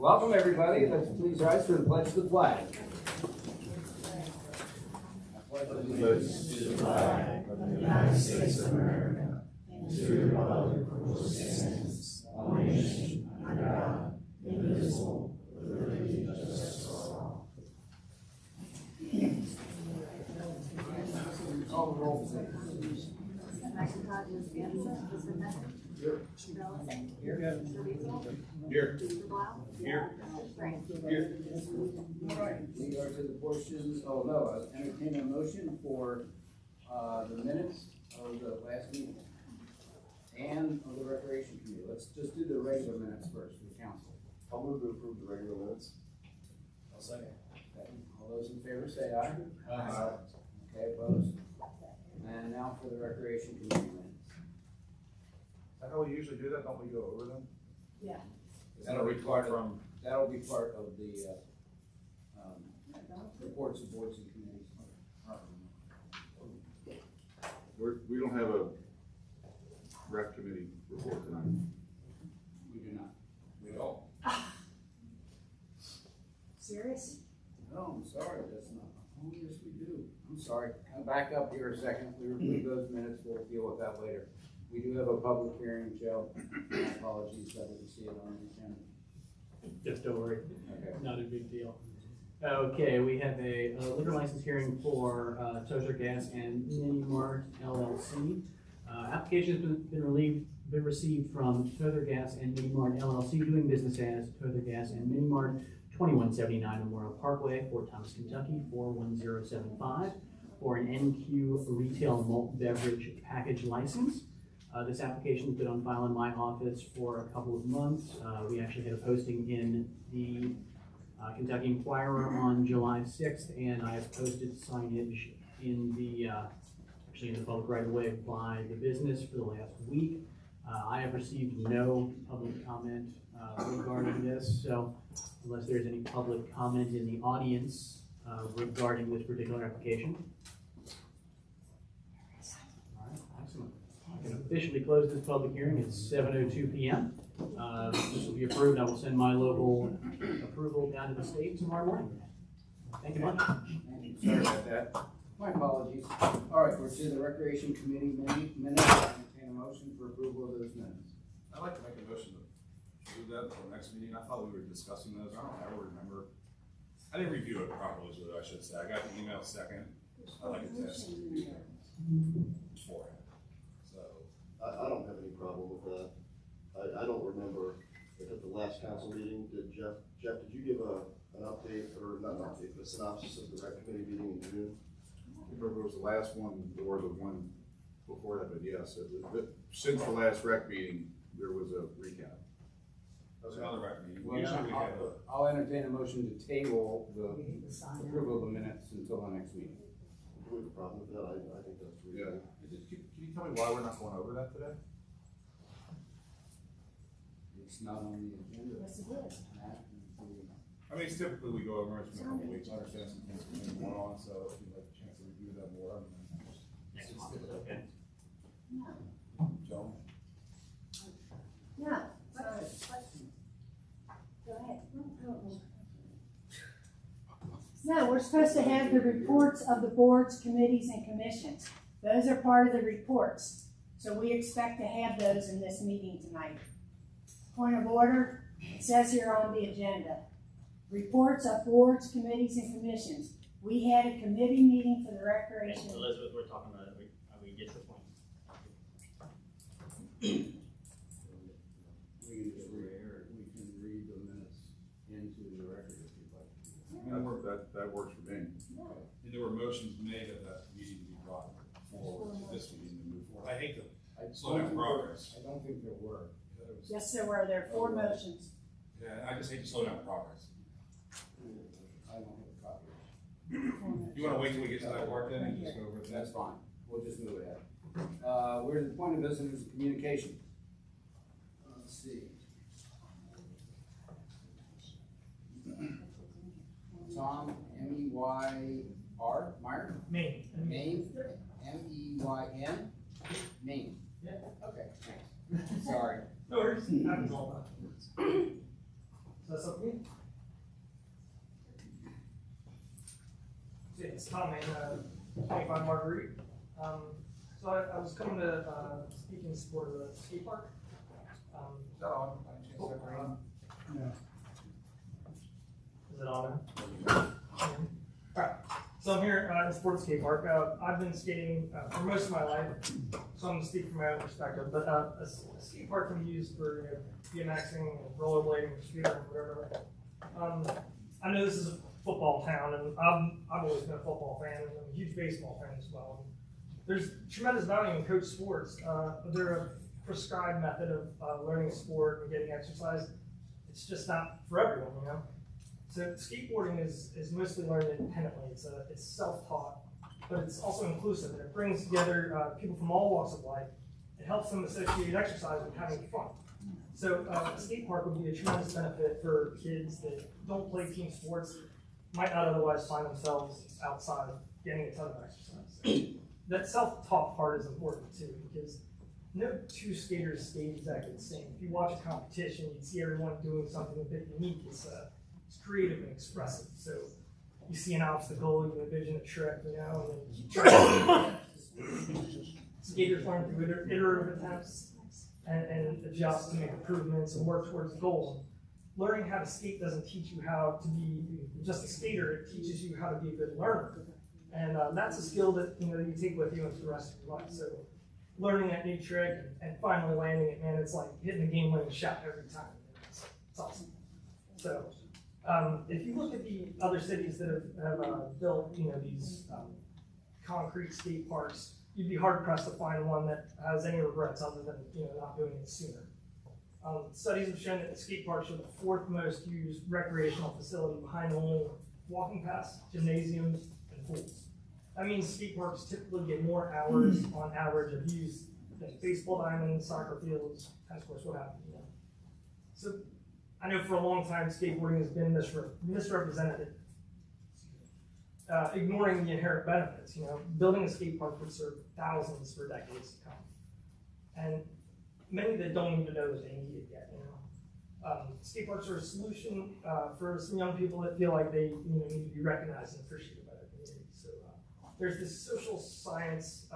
Welcome, everybody. Let's please rise for the pledge of the flag. Allegiance to the flag of the United States of America and to the republic for which it stands, one nation, under God, indivisible, with liberty and justice for all. Call the roll, please. Here. Here. All right, we are to the portion, I'll entertain a motion for the minutes of the last meeting and of the recreation committee. Let's just do the regular minutes first for the council. I'll move to approve the regular minutes. I'll second. Okay. All those in favor say aye. Aye. Okay, opposed? And now for the recreation committee minutes. Is that how we usually do that? Don't we go over them? Yeah. That'll be part of the reports of boards and committees. We don't have a rec committee report tonight. We do not. We don't. Serious? No, I'm sorry, that's not. Oh, yes, we do. I'm sorry. Come back up here a second. We reviewed those minutes. We'll deal with that later. We do have a public hearing, Joe. My apologies, I didn't see it on the agenda. Just don't worry, Okay. not a big deal. Okay, we have a liquor license hearing for Tozer Gas and Mini Mart LLC. Application has been received from Tozer Gas and Mini Mart LLC, doing business as Tozer Gas and Mini Mart, 2179 Memorial Parkway, Fort Thomas, Kentucky, 41075, for an NQ retail malt beverage package license. This application has been on file in my office for a couple of months. We actually had a posting in the Kentucky Inquirer on July 6th, and I have posted signage in the public right of way by the business for the last week. I have received no public comment regarding this, so unless there's any public comment in the audience regarding this particular application. All right, excellent. I can officially close this public hearing at 7:02 p.m. This will be approved. I will send my local approval down to the state tomorrow morning. Thank you much. Sorry about that. My apologies. All right, we're to the recreation committee minutes. I entertain a motion for approval of those minutes. I'd like to make a motion to do that for the next meeting. I thought we were discussing those. I don't ever remember. I didn't review it properly, is what I should say. I got the email second. I'd like to test beforehand. So I don't have any problem with that. I don't remember if at the last council meeting, did Jeff, did you give an update, or not an update, but a synopsis of the rec committee meeting in June? I can't remember if it was the last one or the one before that, but yes, since the last rec meeting, there was a recap. that was another rec meeting. Well, Usually we have a. I'll entertain a motion to table the approval of the minutes until the next meeting. Do we have a problem with that? I think that's reasonable. Can you tell me why we're not going over that today? It's not on the agenda. Yes, it is. I mean, it's typically we go over it in a couple weeks. I understand some things coming more on, so if you'd like a chance to review that more. Next month, okay. Joe? No. Go ahead. No, we're supposed to have the reports of the boards, committees, and commissions. Those are part of the reports. So we expect to have those in this meeting tonight. Point of order, it says here on the agenda, reports of boards, committees, and commissions. We had a committee meeting for the recreation. Elizabeth, we're talking about it. We get your point. We can read the minutes into the record if you'd like. That works for me. And there were motions made at that meeting to be brought forward to this meeting to move forward. I hate to slow down progress. I don't think there were. Yes, there were. There are 4 motions. Yeah, I just hate to slow down progress. I don't have a copy. You wanna wait till we get to that part then and just go over it? That's fine. We'll just move ahead. We're at the point of business and communication. Let's see. Tom, M-E-Y-R, Meyer? Maine. Maine, M-E-Y-N, Maine. Yeah. Okay, thanks. Sorry. No worries. Happens all the time. So That's up to me. So yeah, it's Tom, man, 25 Marguerite. So I was coming to speak in support of the skate park. Is that on? By any chance, is that green? Is it on? Alright, so I'm here in support of the skate park. I've been skating for most of my life, so I'm going to speak from my own perspective. But a skate park can be used for BMXing, rollerblading, scooter, whatever. I know this is a football town, and I've always been a football fan, and I'm a huge baseball fan as well. There's tremendous value in coach sports. They're a prescribed method of learning a sport and getting exercise. It's just not for everyone, you know. So skateboarding is mostly learned independently. It's self-taught, but it's also inclusive, and it brings together people from all walks of life. It helps them associate exercise with having fun. So a skate park would be a tremendous benefit for kids that don't play team sports, might not otherwise find themselves outside getting a ton of exercise. That self-taught part is important too, because no two skaters skate exactly the same. If you watch a competition, you'd see everyone doing something a bit unique. It's creative and expressive. So you see an obstacle, you envision a trick, you know, and then you try. Skaters learn through iterative attempts and adjust to make improvements and work towards a goal. Learning how to skate doesn't teach you how to be just a skater, it teaches you how to be a good learner. And that's a skill that you take with you into the rest of your life. So learning that new trick and finally landing it, man, it's like hitting a game-winning shot every time. It's awesome. So if you look at the other cities that have built these concrete skate parks, you'd be hard-pressed to find one that has any regrets other than not doing it sooner. Studies have shown that the skate parks are the fourth most used recreational facility behind only walking paths, gymnasiums, and pools. That means skate parks typically get more hours on average of use than baseball diamonds, soccer fields, tennis courts, what have you. So I know for a long time skateboarding has been misrepresented, ignoring the inherent benefits. Building a skate park would serve thousands for decades to come, and many that don't even know that they need it yet. Skate parks are a solution for some young people that feel like they need to be recognized and appreciated by their community. So there's this social science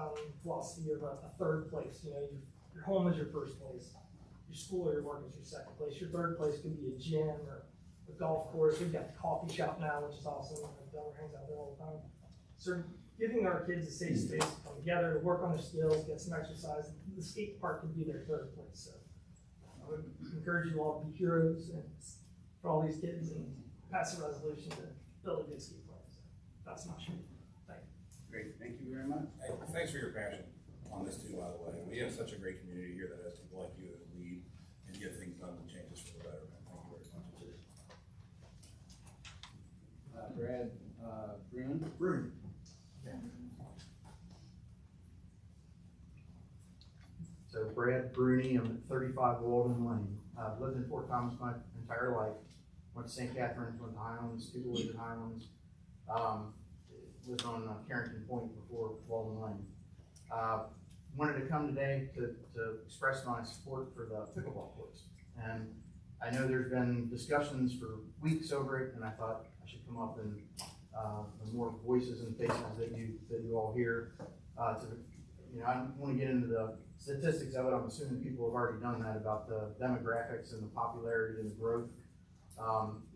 philosophy of a third place. Your home is your first place, your school or your work is your second place. Your third place could be a gym or a golf course. We've got the coffee shop now, which is awesome. Delaware hangs out there all the time. So giving our kids a safe space to come together, to work on their skills, get some exercise, the skate park could be their third place. So I would encourage you all to be heroes and for all these kids and pass a resolution to build a good skate park. So that's my show. Thank you. Great, thank you very much. Hey, thanks for your passion on this too, by the way. We have such a great community here that has people like you that lead and get things done and changes for the better. Thank you very much. Brad Bruin. So Brad Bruni, I'm at 35 Walden Lane. I've lived in Fort Thomas my entire life. Went to St. Catherine's, went to Highlands, 2 boys at Highlands. Lived on Carrington Point before Walden Lane. Wanted to come today to express my support for the pickleball courts. And I know there's been discussions for weeks over it, and I thought I should come up and the more voices and faces that you all hear. I don't want to get into the statistics of it. I'm assuming people have already done that about the demographics and the popularity and the growth.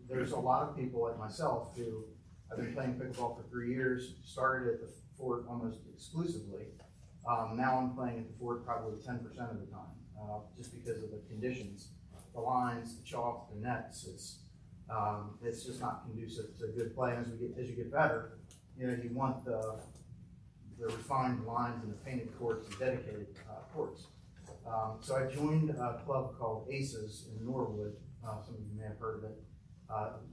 There's a lot of people like myself who I've been playing pickleball for 3 years, started at the fort almost exclusively. Now I'm playing at the fort probably 10% of the time, just because of the conditions, the lines, the chalk, the nets. It's just not conducive to good play. And as you get better, you want the refined lines and the painted courts and dedicated courts. So I joined a club called Aces in Norwood. Some of you may have heard of it.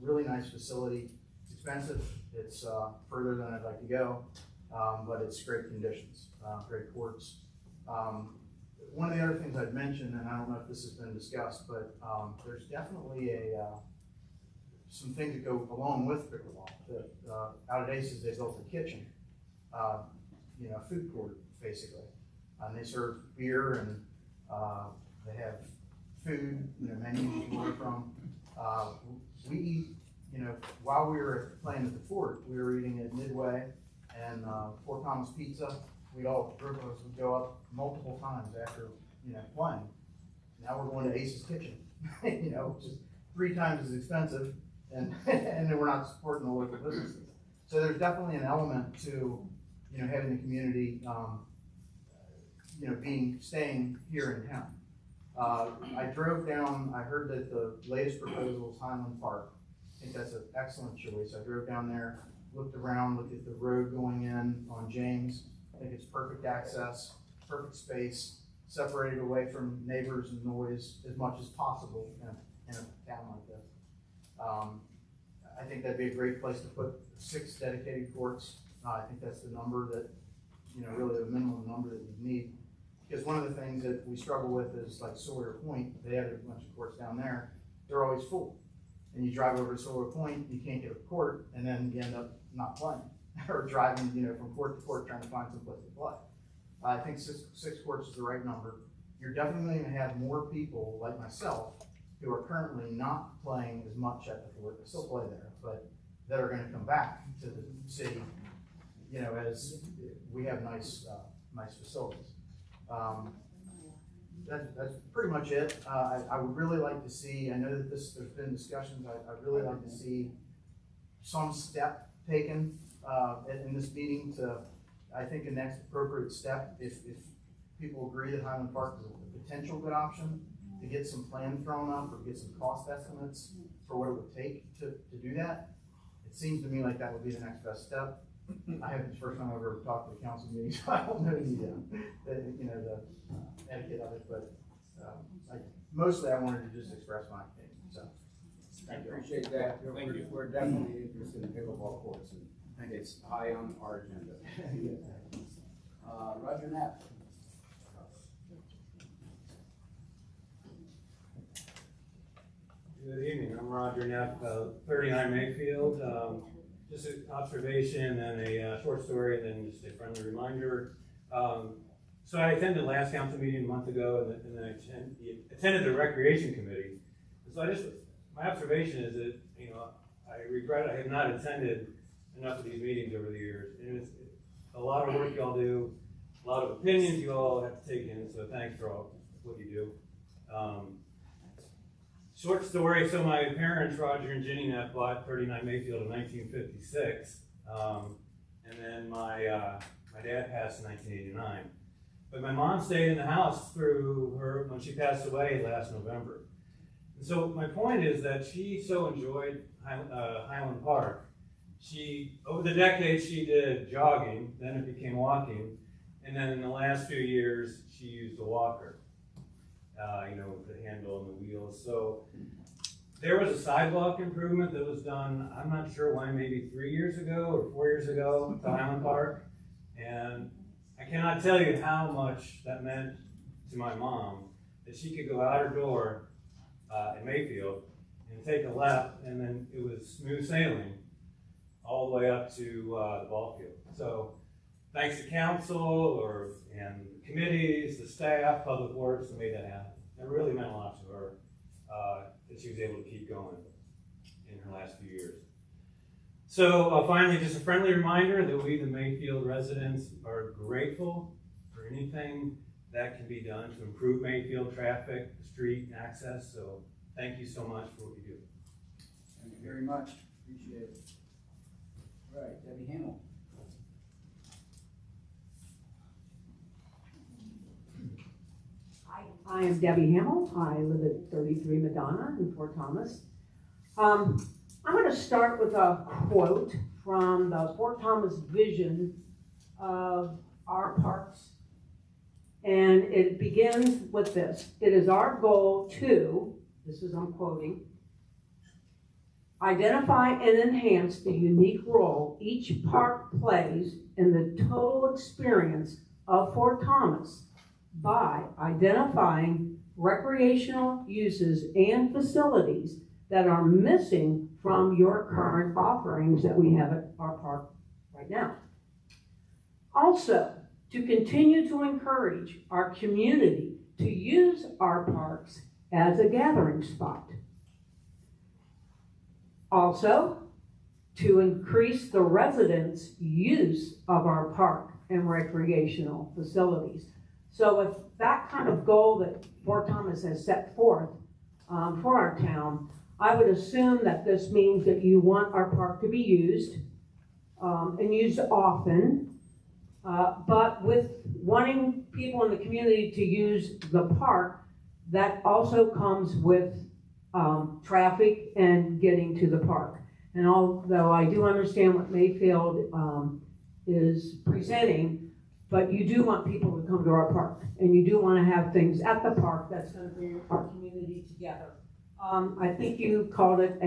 Really nice facility. It's expensive. It's further than I'd like to go, but it's great conditions, great courts. One of the other things I'd mention, and I don't know if this has been discussed, but there's definitely some things that go along with pickleball. Out at Aces, they built a kitchen, food court basically, and they serve beer and they have food, menus you can order from. We eat, while we were playing at the fort, we were eating at Midway and Fort Thomas Pizza. We'd all, group of us would go up multiple times after, playing. Now we're going to Ace's Kitchen, which is 3 times as expensive, and and then we're not supporting the local businesses. So there's definitely an element to, having the community, staying here in town. I drove down, I heard that the latest proposal is Highland Park. I think that's an excellent choice. I drove down there, looked around, looked at the road going in on James. I think it's perfect access, perfect space, separated away from neighbors and noise as much as possible in a town like this. I think that'd be a great place to put 6 dedicated courts. I think that's the number that, really the minimum number that you need. Because one of the things that we struggle with is like Sawyer Point. They have a bunch of courts down there. They're always full. And you drive over to Sawyer Point, you can't get a court, and then you end up not playing. Or driving, from court to court trying to find some place to play. I think six courts is the right number. You're definitely going to have more people like myself who are currently not playing as much at the fort. They still play there, but that are going to come back to the city, as we have nice facilities. That's pretty much it. I would really like to see, I know that there's been discussions, I'd really like to see some step taken in this meeting to, I think, the next appropriate step, if people agree that Highland Park is a potential good option, to get some plans drawn up or get some cost estimates for what it would take to do that. It seems to me like that would be the next best step. I haven't, the first time I've ever talked to a council meeting, so I don't know the etiquette of it, but mostly I wanted to just express my opinion. So I appreciate that. We're definitely interested in pickleball courts, and it's high on our agenda. Roger Knapp. Good evening, I'm Roger Neff, 39 Mayfield. Just an observation and a short story and then just a friendly reminder. So I attended the last council meeting a month ago and then I attended the recreation committee. So my observation is that, I regret I have not attended enough of these meetings over the years. And it's a lot of work y'all do, a lot of opinions you all have to take in, so thanks for all what you do. Short story, so my parents, Roger and Ginny Neff, bought 39 Mayfield in 1956, and then my dad passed in 1989. But my mom stayed in the house through when she passed away last November. And so my point is that she so enjoyed Highland Park. Over the decades, she did jogging, then it became walking, and then in the last few years, she used a walker. With the handle and the wheels. So there was a sidewalk improvement that was done, I'm not sure when, maybe 3 years ago or 4 years ago to Highland Park. And I cannot tell you how much that meant to my mom that she could go out her door in Mayfield and take a left, and then it was smooth sailing all the way up to the ball field. So thanks to council and committees, the staff, public works that made that happen. It really meant a lot to her that she was able to keep going in her last few years. So finally, just a friendly reminder that we, the Mayfield residents, are grateful for anything that can be done to improve Mayfield traffic, street access. So thank you so much for what you do. Thank you very much. Appreciate it. All right, Debbie Hamill. I am Debbie Hamill. I live at 33 Madonna in Fort Thomas. I'm going to start with a quote from the Fort Thomas vision of our parks. And it begins with this. It is our goal to, I'm quoting, identify and enhance the unique role each park plays in the total experience of Fort Thomas by identifying recreational uses and facilities that are missing from your current offerings that we have at our park right now. Also, to continue to encourage our community to use our parks as a gathering spot. Also, to increase the residents' use of our park and recreational facilities. So with that kind of goal that Fort Thomas has set forth for our town, I would assume that this means that you want our park to be used and used often, but with wanting people in the community to use the park, that also comes with traffic and getting to the park. And although I do understand what Mayfield is presenting, but you do want people to come to our park, and you do want to have things at the park that's going to bring our community together. I think you called it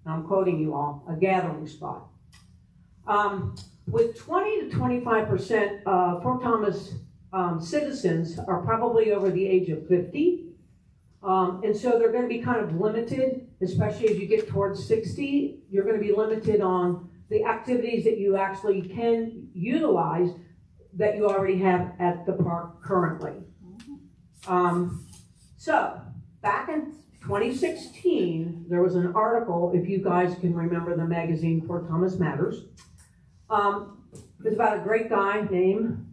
I'm quoting you all, a gathering spot. With 20 to 25% of Fort Thomas citizens are probably over the age of 50. And so they're going to be kind of limited, especially as you get towards 60. You're going to be limited on the activities that you actually can utilize that you already have at the park currently. So back in 2016, there was an article, if you guys can remember the magazine Fort Thomas Matters. It was about a great guy named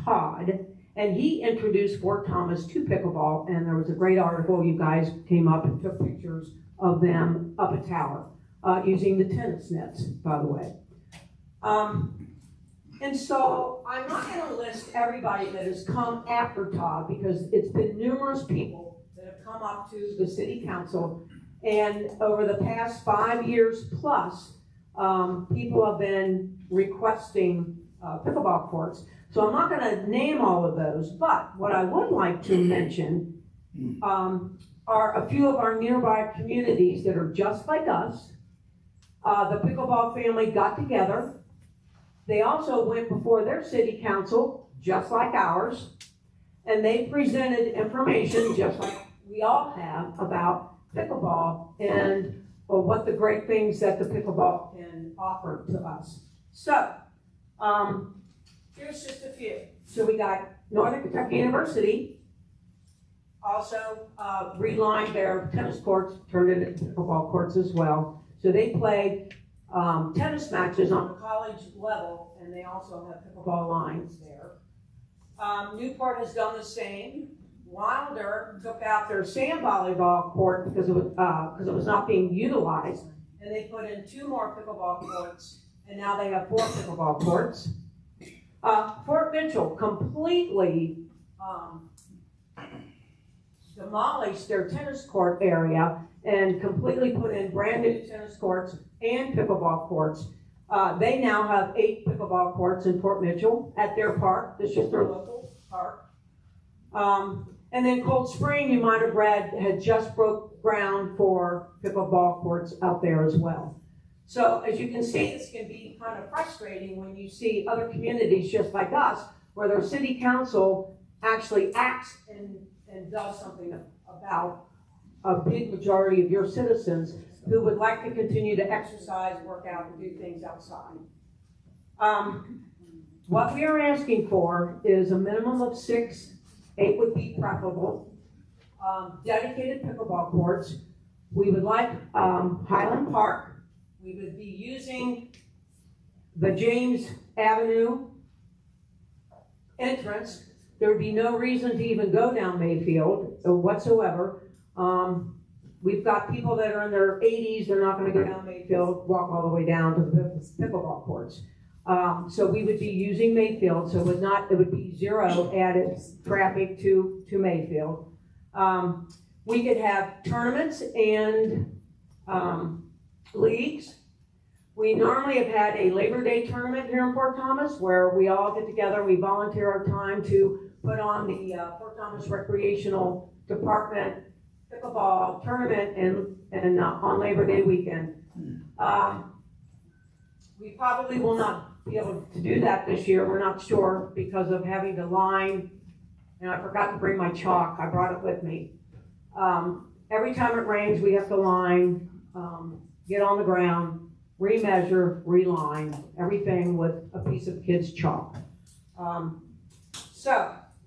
Todd, and he introduced Fort Thomas to pickleball, and there was a great article. You guys came up and took pictures of them up a tower using the tennis nets, by the way. And so I'm not going to list everybody that has come after Todd, because it's been numerous people that have come up to the city council, and over the past 5 years plus, people have been requesting pickleball courts. So I'm not going to name all of those, but what I would like to mention are a few of our nearby communities that are just like us. The pickleball family got together. They also went before their city council, just like ours, and they presented information, just like we all have, about pickleball and what the great things that the pickleball can offer to us. So, here's just a few. So we got Northern Kentucky University, also relined their tennis courts, turned it into pickleball courts as well. So they play tennis matches on the college level, and they also have pickleball lines there. Newport has done the same. Wilder took out their sand volleyball court because it was not being utilized, and they put in 2 more pickleball courts, and now they have 4 pickleball courts. Fort Mitchell completely demolished their tennis court area and completely put in brand new tennis courts and pickleball courts. They now have 8 pickleball courts in Fort Mitchell at their park. This is their local park. And then Cold Spring, you might have read, had just broke ground for pickleball courts out there as well. So as you can see, this can be kind of frustrating when you see other communities just like us, where their city council actually acts and does something about a big majority of your citizens who would like to continue to exercise, work out, and do things outside. What we are asking for is a minimum of 6, 8 would be preferable, dedicated pickleball courts. We would like Highland Park. We would be using the James Avenue entrance. There would be no reason to even go down Mayfield whatsoever. We've got people that are in their 80s, they're not going to go down Mayfield, walk all the way down to the pickleball courts. So we would be using Mayfield, so it would be 0 added traffic to Mayfield. We could have tournaments and leagues. We normally have had a Labor Day tournament here in Fort Thomas where we all get together, we volunteer our time to put on the Fort Thomas Recreational Department pickleball tournament and on Labor Day weekend. We probably will not be able to do that this year. We're not sure because of having to line, and I forgot to bring my chalk. I brought it with me. Every time it rains, we have to line, get on the ground, remeasure, reline, everything with a piece of kids' chalk.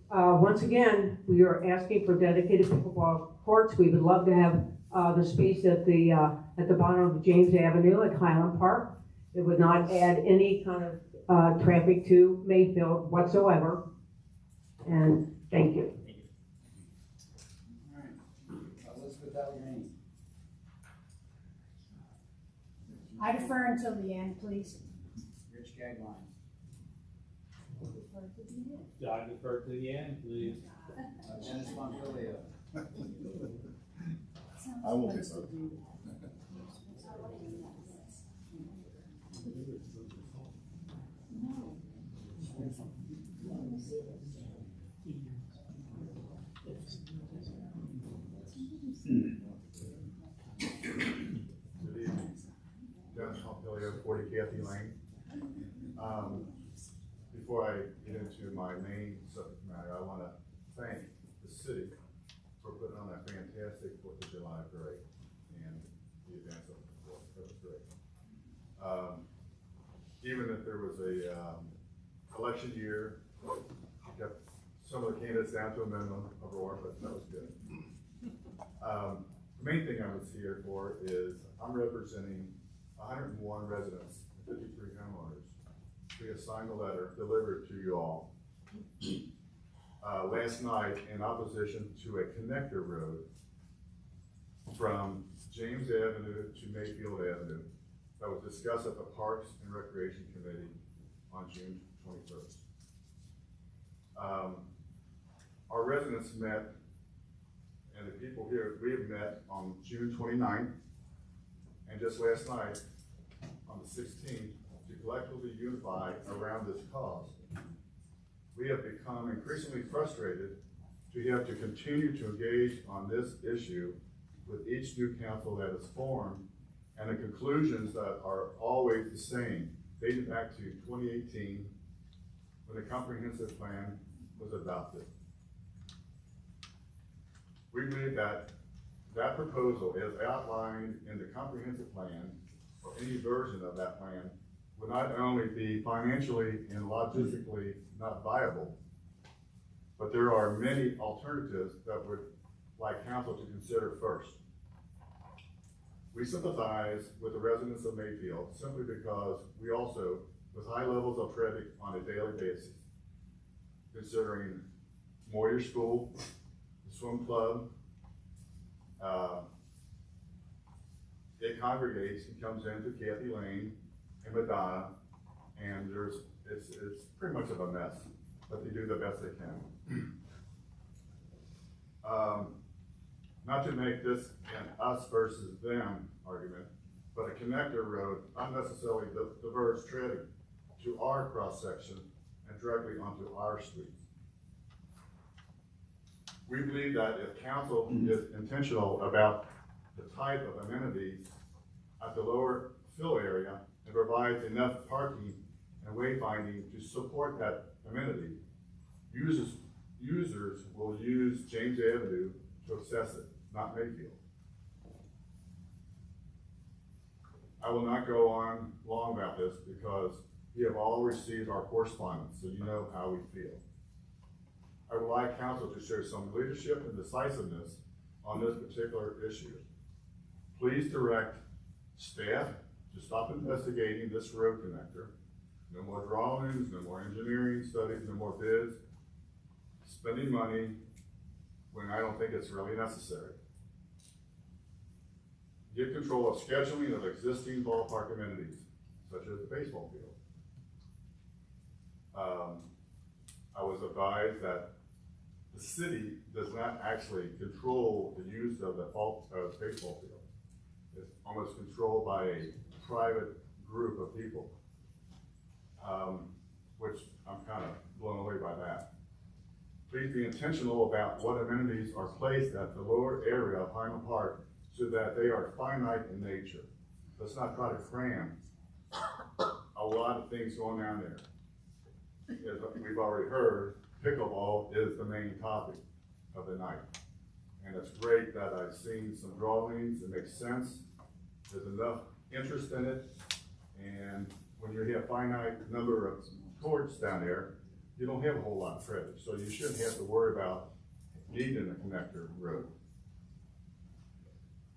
Once again, we are asking for dedicated pickleball courts. We would love to have the space at the bottom of James Avenue at Highland Park. It would not add any kind of traffic to Mayfield whatsoever. And thank you. All right, Elizabeth Allegheny. I defer until the end, please. Rich Gagline. I defer to the end, please. Dennis Montpellier. I will be so. Dennis Montpellier, 40 Kathy Lane. Before I get into my main subject matter, I want to thank the city for putting on that fantastic 4th of July parade and the events of the 4th. That was great. Even if there was a election year, kept some of the candidates down to a minimum overall, but that was good. The main thing I was here for is I'm representing 101 residents, 53 homeowners. We assigned a letter delivered to you all last night in opposition to a connector road from James Avenue to Mayfield Avenue that was discussed at the Parks and Recreation Committee on June 21st. Our residents met, and the people here, we have met on June 29th, and just last night, on the 16th, to collectively unify around this cause. We have become increasingly frustrated to have to continue to engage on this issue with each new council that is formed, and the conclusions that are always the same, dating back to 2018, when the comprehensive plan was adopted. We believe that that proposal, as outlined in the comprehensive plan, or any version of that plan, would not only be financially and logistically not viable, but there are many alternatives that would like council to consider first. We sympathize with the residents of Mayfield simply because we also, with high levels of traffic on a daily basis, considering Moyer School, the swim club, it congregates and comes into Kathy Lane and Madonna, and it's pretty much of a mess, but they do the best they can. Not to make this an us versus them argument, but a connector road unnecessarily diverts traffic to our cross section and directly onto our streets. We believe that if council is intentional about the type of amenities at the lower fill area and provides enough parking and wayfinding to support that amenity, users will use James Avenue to access it, not Mayfield. I will not go on long about this because you have all received our correspondence, so you know how we feel. I would like council to show some leadership and decisiveness on this particular issue. Please direct staff to stop investigating this road connector. No more drawings, no more engineering studies, no more bids, spending money when I don't think it's really necessary. Get control of scheduling of existing ballpark amenities, such as the baseball field. I was advised that the city does not actually control the use of the baseball field. It's almost controlled by a private group of people, which I'm kind of blown away by that. Please be intentional about what amenities are placed at the lower area of Highland Park so that they are finite in nature. Let's not try to cram a lot of things going down there. As we've already heard, pickleball is the main topic of the night. And it's great that I've seen some drawings, it makes sense. There's enough interest in it. And when you have a finite number of courts down there, you don't have a whole lot of traffic. So you shouldn't have to worry about needing a connector road.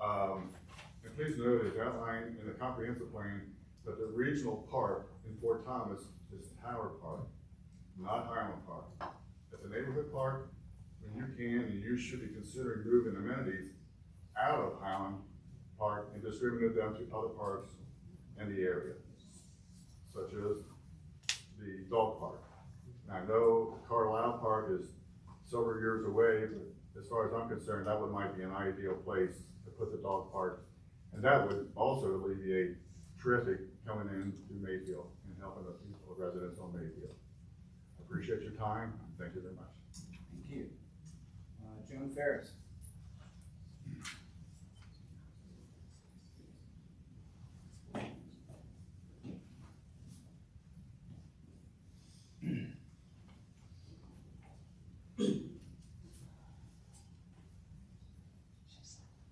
And please note, it's outlined in the comprehensive plan that the regional park in Fort Thomas is Howard Park, not Highland Park. It's a neighborhood park, when you can and you should be considering moving amenities out of Highland Park and distributing them to other parks in the area, such as the dog park. Now, I know Carlisle Park is several years away, but as far as I'm concerned, that one might be an ideal place to put the dog park. And that would also alleviate traffic coming in through Mayfield and helping the people, residents on Mayfield. I appreciate your time. Thank you very much. Thank you. Joan Ferris.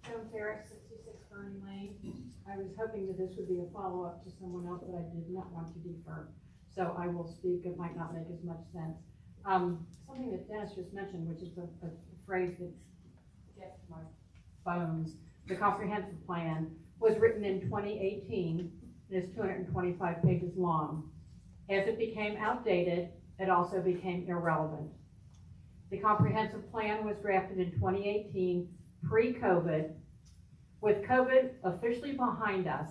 Joan Ferris, 66 Burning Lane. I was hoping that this would be a follow-up to someone else, but I did not want to defer. So I will speak. It might not make as much sense. Something that Dennis just mentioned, which is a phrase that gets my bones. The comprehensive plan was written in 2018. It is 225 pages long. As it became outdated, it also became irrelevant. The comprehensive plan was drafted in 2018, pre-COVID. With COVID officially behind us,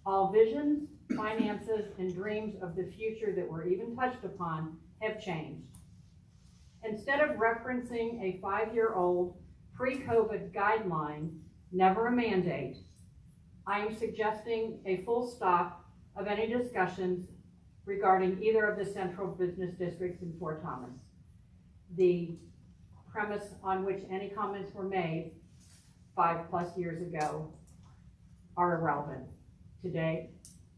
all visions, finances, and dreams of the future that were even touched upon have changed. Instead of referencing a 5-year-old pre-COVID guideline, never a mandate, I am suggesting a full stop of any discussions regarding either of the central business districts in Fort Thomas. The premise on which any comments were made 5+ years ago are irrelevant today,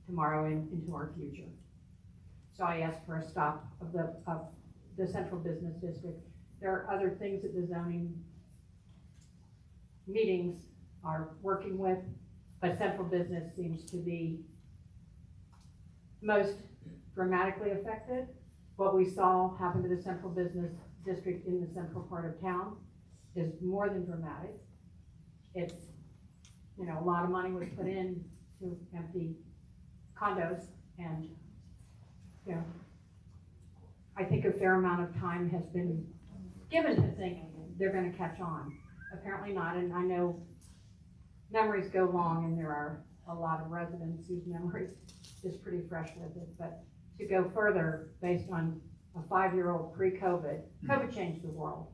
tomorrow, and into our future. So I ask for a stop of the central business district. There are other things that the zoning meetings are working with, but central business seems to be most dramatically affected. What we saw happen to the central business district in the central part of town is more than dramatic. It's, a lot of money was put in to empty condos, and, I think a fair amount of time has been given to think they're gonna catch on. Apparently not, and I know memories go long, and there are a lot of residents whose memory is pretty fresh with it, but to go further based on a 5-year-old pre-COVID, COVID changed the world.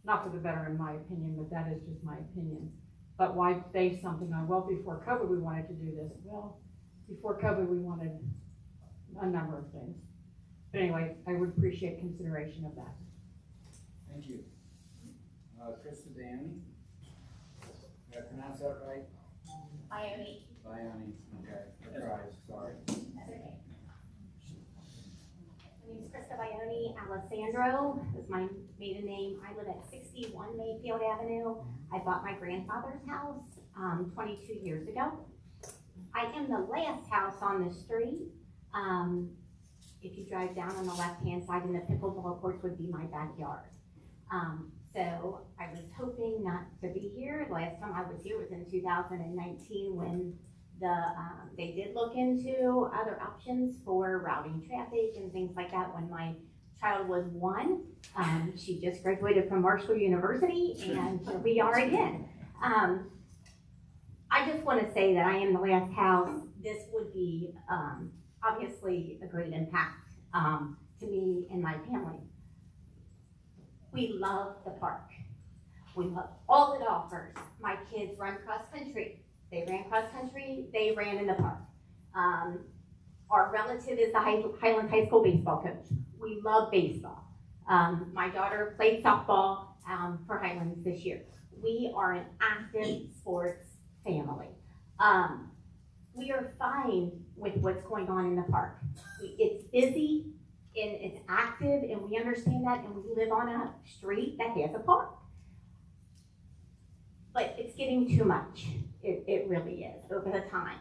Not for the better in my opinion, but that is just my opinion. But why base something on, well, before COVID we wanted to do this? Well, before COVID we wanted a number of things. But anyway, I would appreciate consideration of that. Thank you. Krista Danny. Did I pronounce that right? Ione. Bione, okay. I tried, sorry. That's okay. My name is Krista Bione. Alessandro is my maiden name. I live at 61 Mayfield Avenue. I bought my grandfather's house 22 years ago. I am the last house on the street. If you drive down on the left-hand side, and the pickleball courts would be my backyard. So I was hoping not to be here. The last time I was here was in 2019 when they did look into other options for routing traffic and things like that when my child was 1. She just graduated from Marshall University, and here we are again. I just want to say that I am the last house. This would be obviously a great impact to me and my family. We love the park. We love all it offers. My kids run cross country. They ran cross country, they ran in the park. Our relative is the Highland High School baseball coach. We love baseball. My daughter played softball for Highlands this year. We are an active sports family. We are fine with what's going on in the park. It's busy and it's active, and we understand that, and we live on a street that has a park. But it's getting too much. It really is over the time.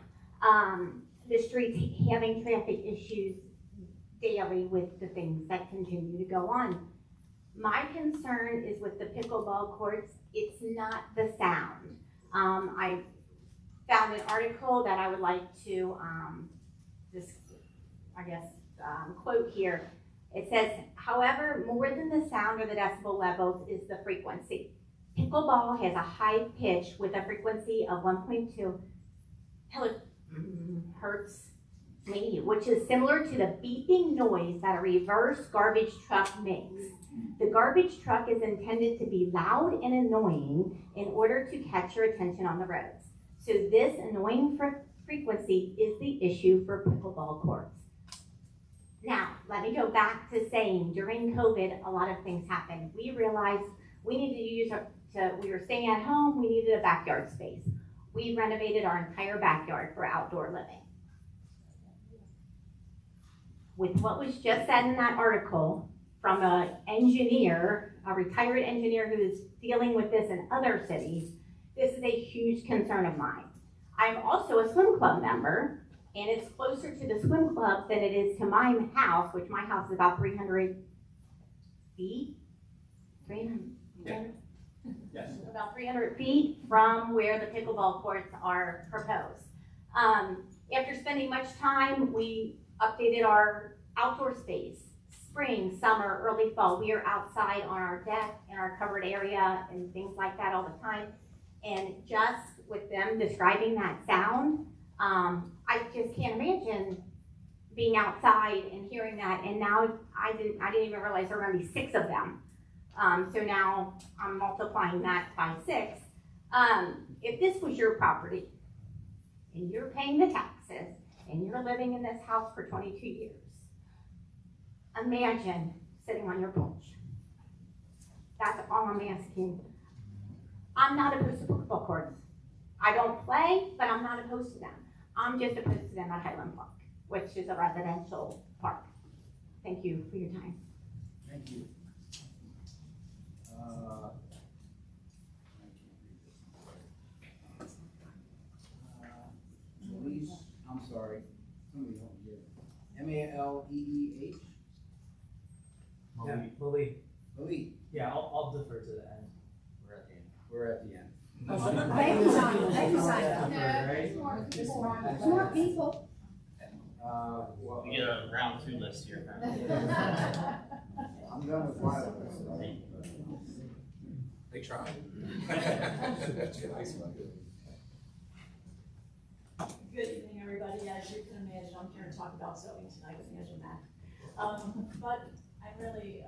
The street's having traffic issues daily with the things that continue to go on. My concern is with the pickleball courts, it's not the sound. I found an article that I would like to quote here. It says, however, more than the sound or the decibel levels is the frequency. Pickleball has a high pitch with a frequency of 1.2 hertz, which is similar to the beeping noise that a reverse garbage truck makes. The garbage truck is intended to be loud and annoying in order to catch your attention on the roads. So this annoying frequency is the issue for pickleball courts. Now, let me go back to saying during COVID, a lot of things happened. We realized we needed we were staying at home, we needed a backyard space. We renovated our entire backyard for outdoor living. With what was just said in that article from an engineer, a retired engineer who is dealing with this in other cities, this is a huge concern of mine. I'm also a swim club member, and it's closer to the swim club than it is to my house, which my house is about 300 feet. 300? Yes. About 300 feet from where the pickleball courts are proposed. After spending much time, we updated our outdoor space. Spring, summer, early fall, we are outside on our deck in our covered area and things like that all the time. And just with them describing that sound, I just can't imagine being outside and hearing that. And now I didn't even realize there were going to be 6 of them. So now I'm multiplying that by 6. If this was your property and you're paying the taxes and you're living in this house for 22 years, imagine sitting on your porch. That's all I'm asking. I'm not opposed to pickleball courts. I don't play, but I'm not opposed to them. I'm just opposed to them at Highland Park, which is a residential park. Thank you for your time. Thank you. Louise, I'm sorry, somebody help me here. Maleeeh? Yeah, Lily. Malik, Yeah, I'll defer to the end. we're at the end. Thank you, Simon. Thank you, Simon. Right? There's more people. Well, We get a round 2 list here. I'm done with my list. They tried. Good evening, everybody. As you can imagine, I'm here to talk about zoning tonight. Imagine that. But I'm really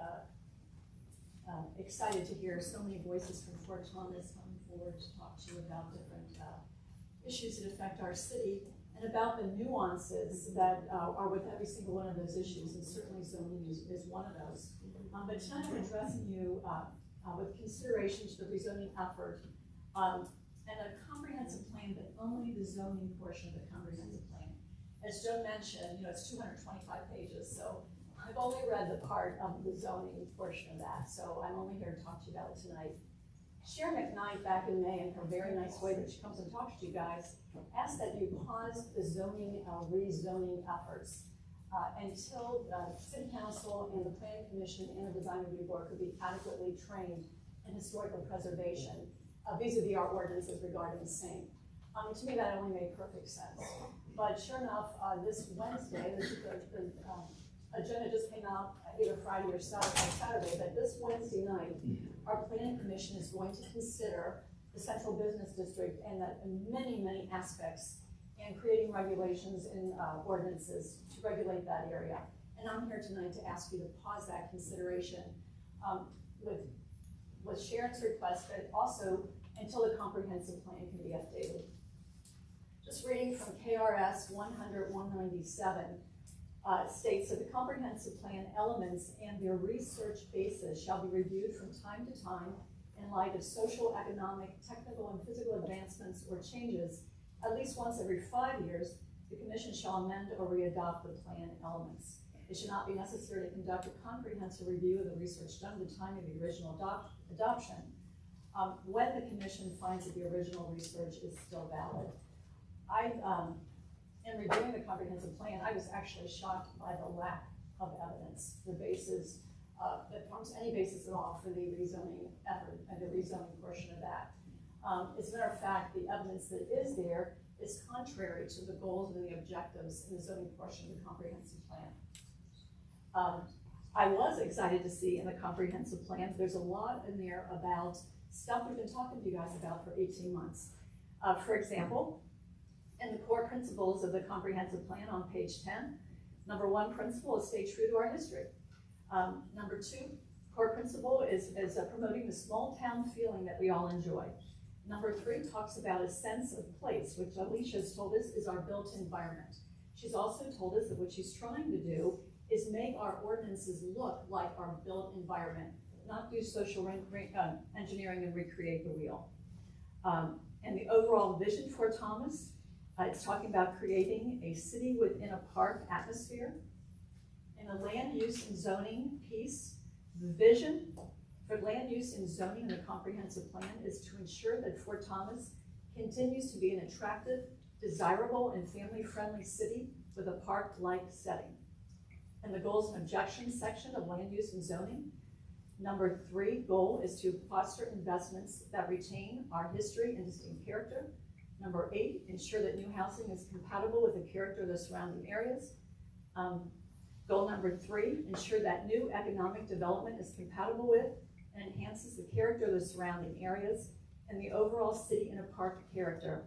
excited to hear so many voices from Fort Thomas coming forward to talk to you about different issues that affect our city and about the nuances that are with every single one of those issues, and certainly zoning is one of those. But tonight I'm addressing you with consideration to the rezoning effort and a comprehensive plan, but only the zoning portion of the comprehensive plan. As Joe mentioned, it's 225 pages, so I've only read the part of the zoning portion of that, so I'm only here to talk to you about it tonight. Sharon McKnight, back in May, in her very nice way that she comes and talks to you guys, asked that you pause the zoning, rezoning efforts until City Council and the Planning Commission and the Design Review Board could be adequately trained in historical preservation vis-a-vis our ordinances regarding the same. To me, that only made perfect sense. But sure enough, this Wednesday, the agenda just came out either Friday or Saturday, but this Wednesday night, our Planning Commission is going to consider the Central Business District and many, many aspects and creating regulations and ordinances to regulate that area. And I'm here tonight to ask you to pause that consideration with Sharon's request, but also until the comprehensive plan can be updated. Just reading from KRS 100-197 states that the comprehensive plan elements and their research basis shall be reviewed from time to time in light of social, economic, technical, and physical advancements or changes. At least once every 5 years, the Commission shall amend or re-adopt the plan elements. It should not be necessary to conduct a comprehensive review of the research done at the time of the original adoption when the Commission finds that the original research is still valid. In reviewing the comprehensive plan, I was actually shocked by the lack of evidence, the basis that forms any basis at all for the rezoning effort and the rezoning portion of that. As a matter of fact, the evidence that is there is contrary to the goals and the objectives in the zoning portion of the comprehensive plan. I was excited to see in the comprehensive plan, there's a lot in there about stuff we've been talking to you guys about for 18 months. For example, in the core principles of the comprehensive plan on page 10, number 1 principle is stay true to our history. Number 2 core principle is promoting the small town feeling that we all enjoy. Number 3 talks about a sense of place, which Alicia has told us is our built environment. She's also told us that what she's trying to do is make our ordinances look like our built environment, not do social engineering and recreate the wheel. And the overall vision for Thomas, it's talking about creating a city within a park atmosphere. In the land use and zoning piece, the vision for land use and zoning in the comprehensive plan is to ensure that Fort Thomas continues to be an attractive, desirable, and family-friendly city with a park-like setting. In the goals and objections section of land use and zoning, number 3 goal is to foster investments that retain our history and distinct character. Number 8, ensure that new housing is compatible with the character of the surrounding areas. Goal number 3, ensure that new economic development is compatible with and enhances the character of the surrounding areas and the overall city in a park character.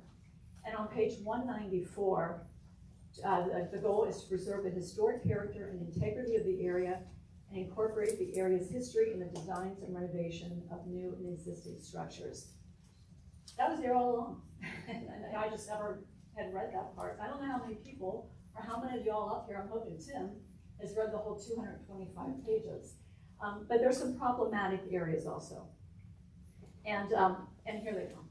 And on page 194, the goal is to preserve the historic character and integrity of the area and incorporate the area's history in the designs and renovation of new and existing structures. That was there all along. And I just never had read that part. I don't know how many people, or how many of y'all up here, I'm hoping Tim, has read the whole 225 pages. But there's some problematic areas also. And here they come.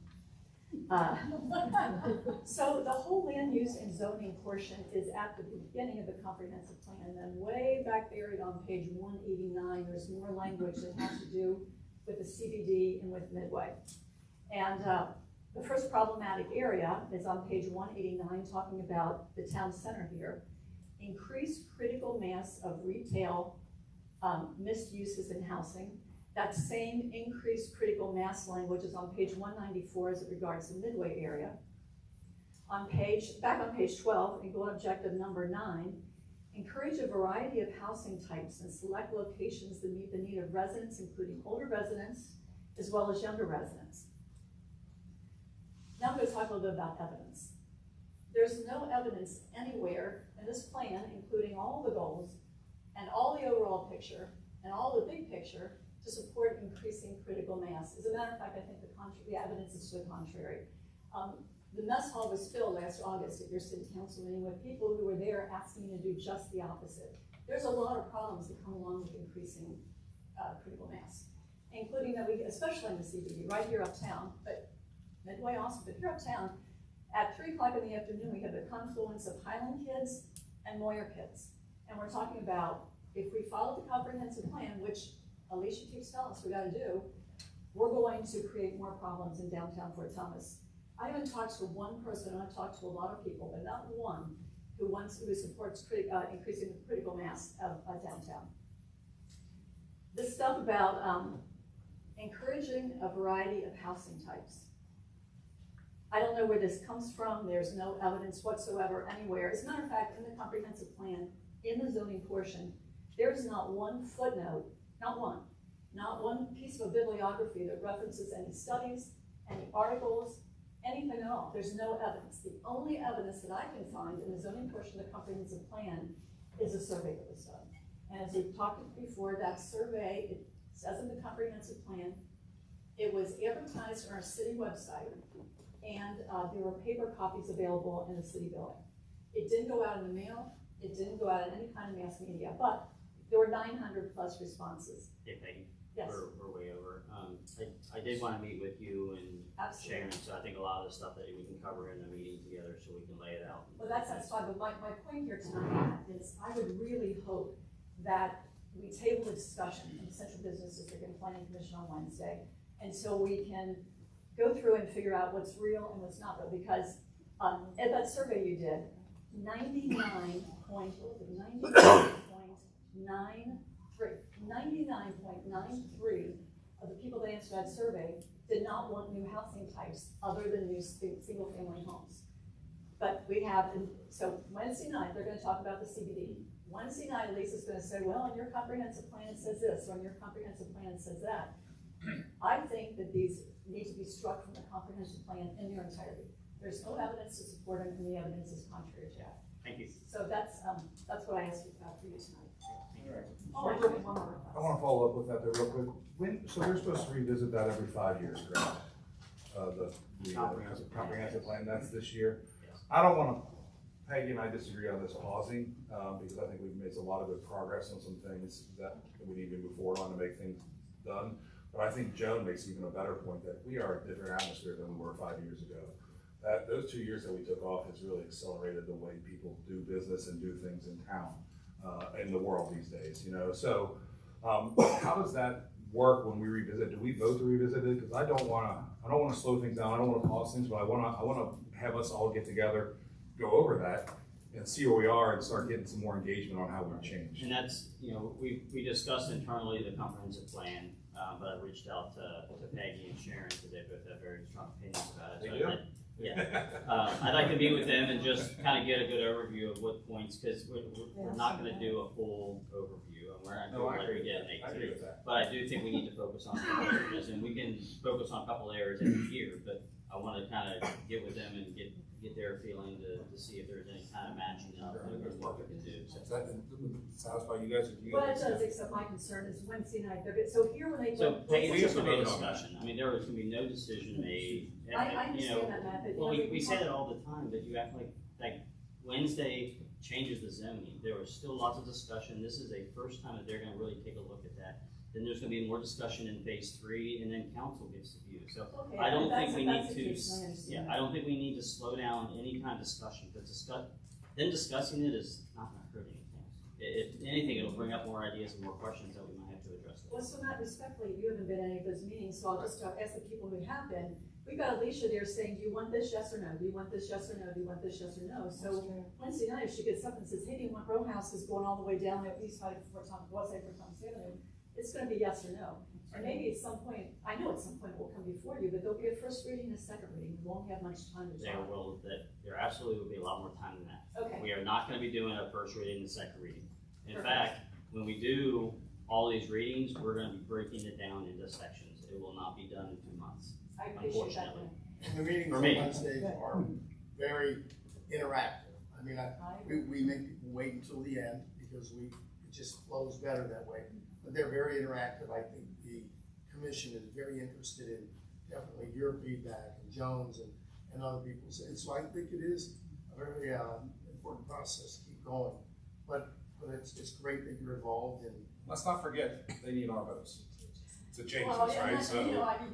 So the whole land use and zoning portion is at the beginning of the comprehensive plan, and then way back buried on page 189, there's more language that has to do with the CBD and with Midway. And the first problematic area is on page 189, talking about the town center here. Increased critical mass of retail misuses in housing. That same increased critical mass language is on page 194 as it regards the Midway area. Back on page 12, in goal objective number 9, encourage a variety of housing types and select locations that meet the need of residents, including older residents, as well as younger residents. Now I'm going to talk a little bit about evidence. There's no evidence anywhere in this plan, including all the goals and all the overall picture and all the big picture, to support increasing critical mass. As a matter of fact, I think the evidence is to the contrary. The mess hall was filled last August at your city council meeting with people who were there asking you to do just the opposite. There's a lot of problems that come along with increasing critical mass, including that we, especially in the CBD, right here uptown, but Midway also, but here uptown, at 3 o'clock in the afternoon, we have the confluence of Highland kids and Moyer kids. And we're talking about, if we follow the comprehensive plan, which Alicia keeps telling us we gotta do, we're going to create more problems in downtown Fort Thomas. I haven't talked to one person, and I've talked to a lot of people, but not one who supports increasing the critical mass of downtown. This stuff about encouraging a variety of housing types. I don't know where this comes from. There's no evidence whatsoever anywhere. As a matter of fact, in the comprehensive plan, in the zoning portion, there's not one footnote, not one piece of bibliography that references any studies, any articles, anything at all. There's no evidence. The only evidence that I can find in the zoning portion of the comprehensive plan is a survey that was done. And as we've talked before, that survey, it says in the comprehensive plan, it was advertised on our city website, and there were paper copies available in the city building. It didn't go out in the mail. It didn't go out in any kind of mass media, but there were 900 plus responses. Hey, Peggy. Yes. We're way over. I did want to meet with you and Absolutely. Sharon, so I think a lot of the stuff that we can cover in a meeting together so we can lay it out. Well, that's fine, but my point here tonight is I would really hope that we table the discussion in the Central Business District and Planning Commission on Wednesday, and so we can go through and figure out what's real and what's not real, because at that survey you did, 99.93% of the people that answered that survey did not want new housing types other than new single-family homes. But we have, so Wednesday night, they're gonna talk about the CBD. Wednesday night, Lisa's gonna say, well, in your comprehensive plan, it says this, or in your comprehensive plan, it says that. I think that these need to be struck from the comprehensive plan in their entirety. There's no evidence to support them, and the evidence is contrary to that. Thank you. So that's what I asked for you tonight. All Oh, actually, one more. I wanna follow up with that there real quick. So they're supposed to revisit that every 5 years, correct? The comprehensive plan, that's this year. I don't wanna, Peggy and I disagree on this pausing, because I think we've made a lot of good progress on some things that we need to move forward on to make things done. But I think Joan makes even a better point that we are a different atmosphere than we were 5 years ago. Those 2 years that we took off has really accelerated the way people do business and do things in town, in the world these days, you know? So, how does that work when we revisit? Do we vote to revisit it? Because I don't wanna slow things down, I don't wanna pause things, but I wanna have us all get together, go over that, and see where we are and start getting some more engagement on how we've changed. And that's, you know, we discussed internally the comprehensive plan, but I reached out to Peggy and Sharon because they both have very strong opinions about it. They do? Yeah. I'd like to meet with them and just kind of get a good overview of what points, because we're not going to do a full overview. And we're not going to let we get an I agree with that. But I do think we need to focus on a couple areas, and we can focus on a couple areas every year, but I want to kind of get with them and get their feeling to see if there's any kind of matching up and what we can do. So. Does that satisfy you guys? Well, it does, except my concern is Wednesday night, so here when they. So, Peggy, it's just a discussion. I mean, there was going to be no decision made. I understand that, Matt, but. Well, we say that all the time, but you act like Wednesday changes the zoning. There was still lots of discussion. This is a first time that they're going to really take a look at that. Then there's going to be more discussion in phase 3, and then council gets to view. So Okay, I don't think we need to. Yeah, I don't think we need to slow down any kind of discussion. But discussing it is not going to hurt anything. If anything, it'll bring up more ideas and more questions that we might have to address. Well, so Matt, respectfully, you haven't been at any of those meetings, so I'll just ask the people who have been. We've got Alicia there saying, do you want this, yes or no? Do you want this, yes or no? Do you want this, yes or no? So Wednesday night, if she gets up and says, hey, do you want row houses going all the way down the east side of Fort Thomas Avenue? It's gonna be yes or no. And maybe at some point, I know at some point it will come before you, but there'll be a first reading and a second reading. We won't have much time to talk. There absolutely will be a lot more time than that. Okay. We are not going to be doing a first reading and a second reading. In Perfect. fact, when we do all these readings, we're going to be breaking it down into sections. It will not be done in 2 months. I appreciate that. Unfortunately. The meetings For on me. Wednesdays are very interactive. I mean, we make people wait until the end because it just flows better that way. But they're very interactive. I think the commission is very interested in definitely your feedback and Jones and other people's. And so I think it is a very important process to keep going. But it's great that you're involved in. Let's not forget, they need our votes to change Well, this, yeah, right? and So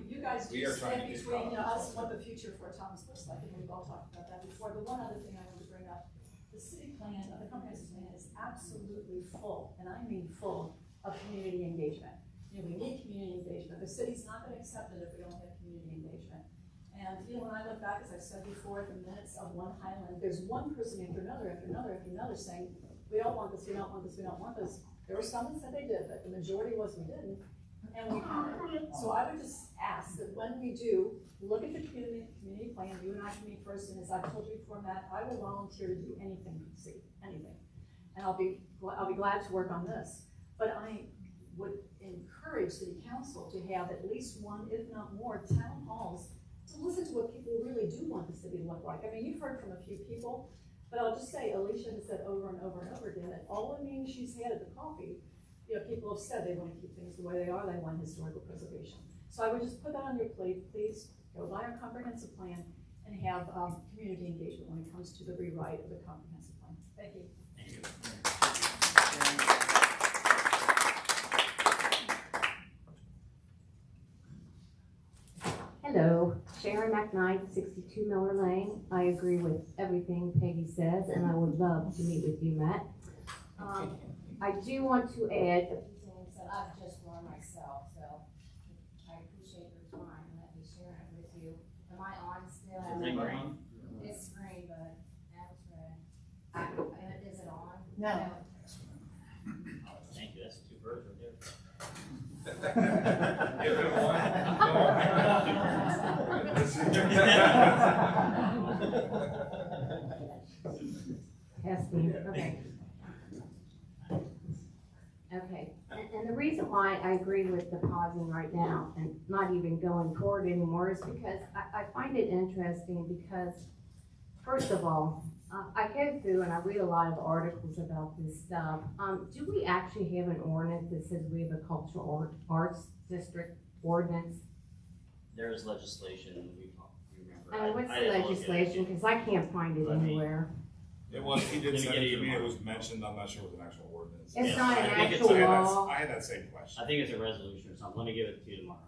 you guys we are just trying stand to get between us Thomas. and what the future for Thomas looks like, and we've all talked about that before. But one other thing I want to bring up, the city plan, the comprehensive plan is absolutely full, and I mean full, of community engagement. You know, we need community engagement. The city's not going to accept it if we don't have community engagement. And you know, when I look back, as I've said before, at the minutes of one Highland, there's one person after another, after another, after another saying, we don't want this, we don't want this, we don't want this. There were some that said they did, but the majority was we didn't, and we counted. So I would just ask that when we do, look at the community plan, you and I can meet first, and as I've told you before, Matt, I will volunteer to do anything for the city, anything. And I'll be glad to work on this. But I would encourage city council to have at least one, if not more, town halls to listen to what people really do want the city to look like. I mean, you've heard from a few people, but I'll just say, Alicia has said over and over and over again that all the meetings she's had at the coffee, you know, people have said they want to keep things the way they are, they want historical preservation. So I would just put that on your plate, please go buy our comprehensive plan and have community engagement when it comes to the rewrite of the comprehensive plan. Thank you. Thank you. Hello, Sharon McKnight, 62 Miller Lane. I agree with everything Peggy says, and I would love to meet with you, Matt. I do want to add a few things that I've just learned myself, so I appreciate your time and let me share it with you. Am I on still? It's green, but that's red. Is it on? No. Thank you. That's 2 birds right there. Give it Testing, okay. Okay, and the reason why I agree with the pausing right now and not even going forward anymore is because I find it interesting because, first of all, I go through and I read a lot of articles about this stuff. Do we actually have an ordinance that says we have a cultural arts district ordinance? There is legislation, we remember. I mean, what's I the didn't look at it. legislation? Because I can't find it Let me- anywhere. It was, he did Let me send get it you to me, it tomorrow. was mentioned, I'm not sure it was an actual ordinance. It's Yeah, not an I think it's- actual I had law. I had that same question. I think it's a resolution or something, let me give it to you tomorrow.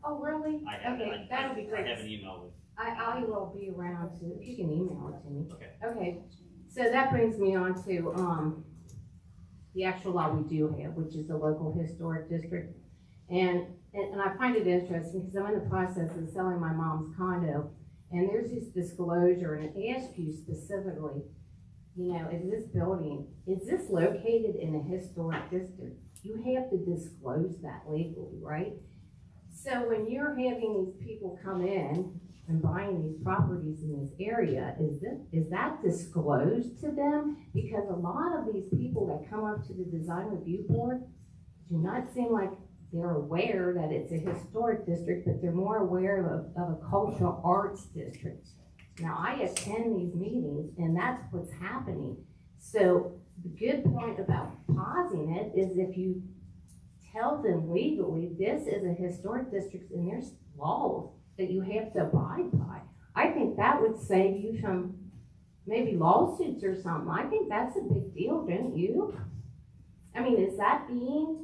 Oh, really? I have, Okay, that would be great. I have an email with. I will be around to, if you can email it to me. Okay. Okay, so that brings me on to, the actual law we do have, which is the local historic district. And I find it interesting because I'm in the process of selling my mom's condo, and there's this disclosure, and it asks you specifically, you know, is this located in a historic district? You have to disclose that legally, right? So when you're having these people come in and buying these properties in this area, is that disclosed to them? Because a lot of these people that come up to the design review board do not seem like they're aware that it's a historic district, but they're more aware of a cultural arts district. Now, I attend these meetings, and that's what's happening. So the good point about pausing it is if you tell them legally, this is a historic district, and there's laws that you have to abide by. I think that would save you from maybe lawsuits or something. I think that's a big deal, don't you? I mean, is that being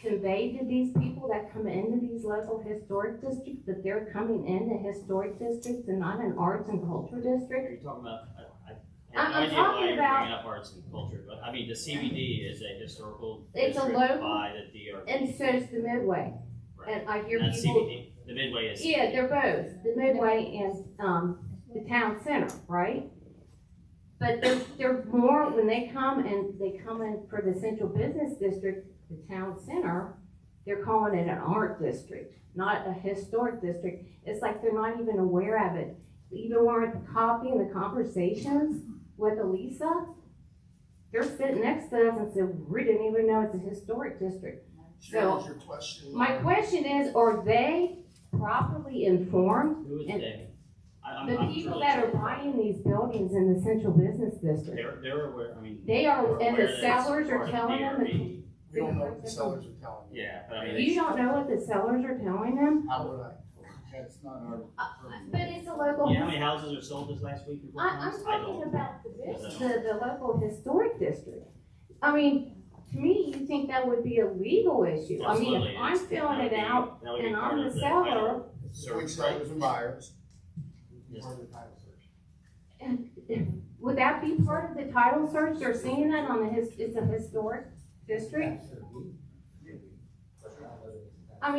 conveyed to these people that come into these local historic districts, that they're coming into historic districts and not an arts and culture Are district? you talking about, I'm I have no idea talking why you're about- bringing up arts and culture, but I mean, the CBD is a historical It's a district local- by the DRB. And so is the Midway. Right. And I hear That's people, CBD, the Midway is. yeah, they're both, the Midway and, the town center, right? But they're more, when they come in for the central business district, the town center, they're calling it an art district, not a historic district. It's like they're not even aware of it. Even when we're at the coffee and the conversations with Elisa, they're sitting next to us and said, we didn't even know it's a historic district. Sharon, is your question? My question is, are they properly informed? Who is And they? the people that are buying these buildings in the central business district, They're aware, I mean. they are, they're and aware the that it's sellers are part of telling them, DRB. We don't know what the sellers are telling you. Yeah, but I mean. you don't know what the sellers are telling them? How would I? That's not our. But it's a local. You know how many houses are sold this last week? in Fort I'm Thomas? I talking don't. about the local historic district. I mean, to me, you think that would be a legal issue. I mean, Absolutely, if I'm it's- filling that would it be- out that would be and part I'm of the title seller, Between search, right? sellers and buyers. Yes. Part of the title search. would that be part of the title search? They're seeing that on it's a historic district? I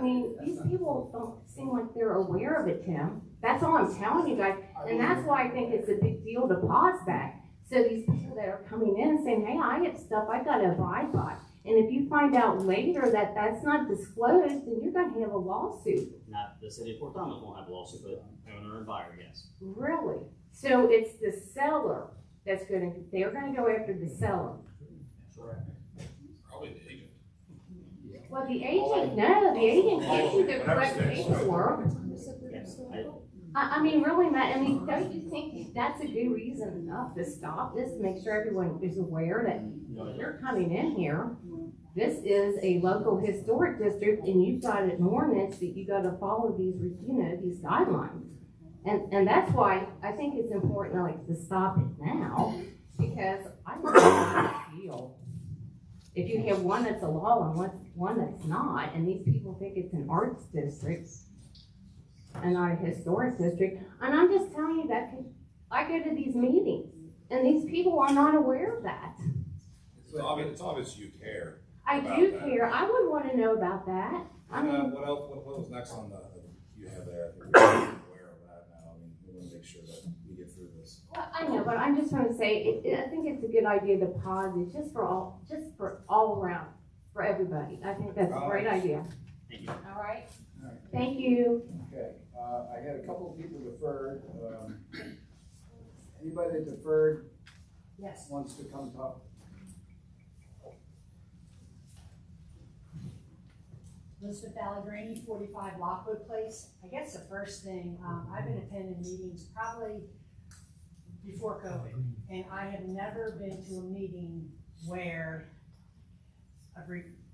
mean, these people don't seem like they're aware of it, Tim. That's all I'm telling you guys. And that's why I think it's a big deal to pause that. So these people that are coming in and saying, hey, I have stuff I gotta abide by. And if you find out later that that's not disclosed, then you're gonna have a lawsuit. Not, the city of Fort Thomas won't have a lawsuit, but owner and buyer, yes. Really? So it's the seller they're gonna go after the seller. Probably the agent. Well, the agent gives you the correct paperwork. Yes, I mean, really, Matt, I mean, don't you think that's a good reason enough to stop this, to make sure everyone is aware that you're coming in here? This is a local historic district, and you've got an ordinance that you gotta follow these guidelines. And that's why I think it's important, like, to stop it now, because I don't know how you feel. If you have one that's a law and one that's not, and these people think it's an arts district and not a historic district, and I'm just telling you that I go to these meetings, and these people are not aware of that. It's obvious you care. I about do that. care, I would wanna know about that. I mean, What else, what was next on the, you have there? I think we're aware of that now. I mean, we want to make sure that we get through this. well, I know, but I'm just trying to say, I think it's a good idea to pause it, just for all around, for everybody. I think that's a great idea. Thank you. All right? All right. Thank you. Okay, I had a couple of people deferred. Anybody that deferred Yes. wants to come talk? Elizabeth Allegrini, 45 Lockwood Place. I guess the first thing, I've been attending meetings probably before COVID, and I have never been to a meeting where a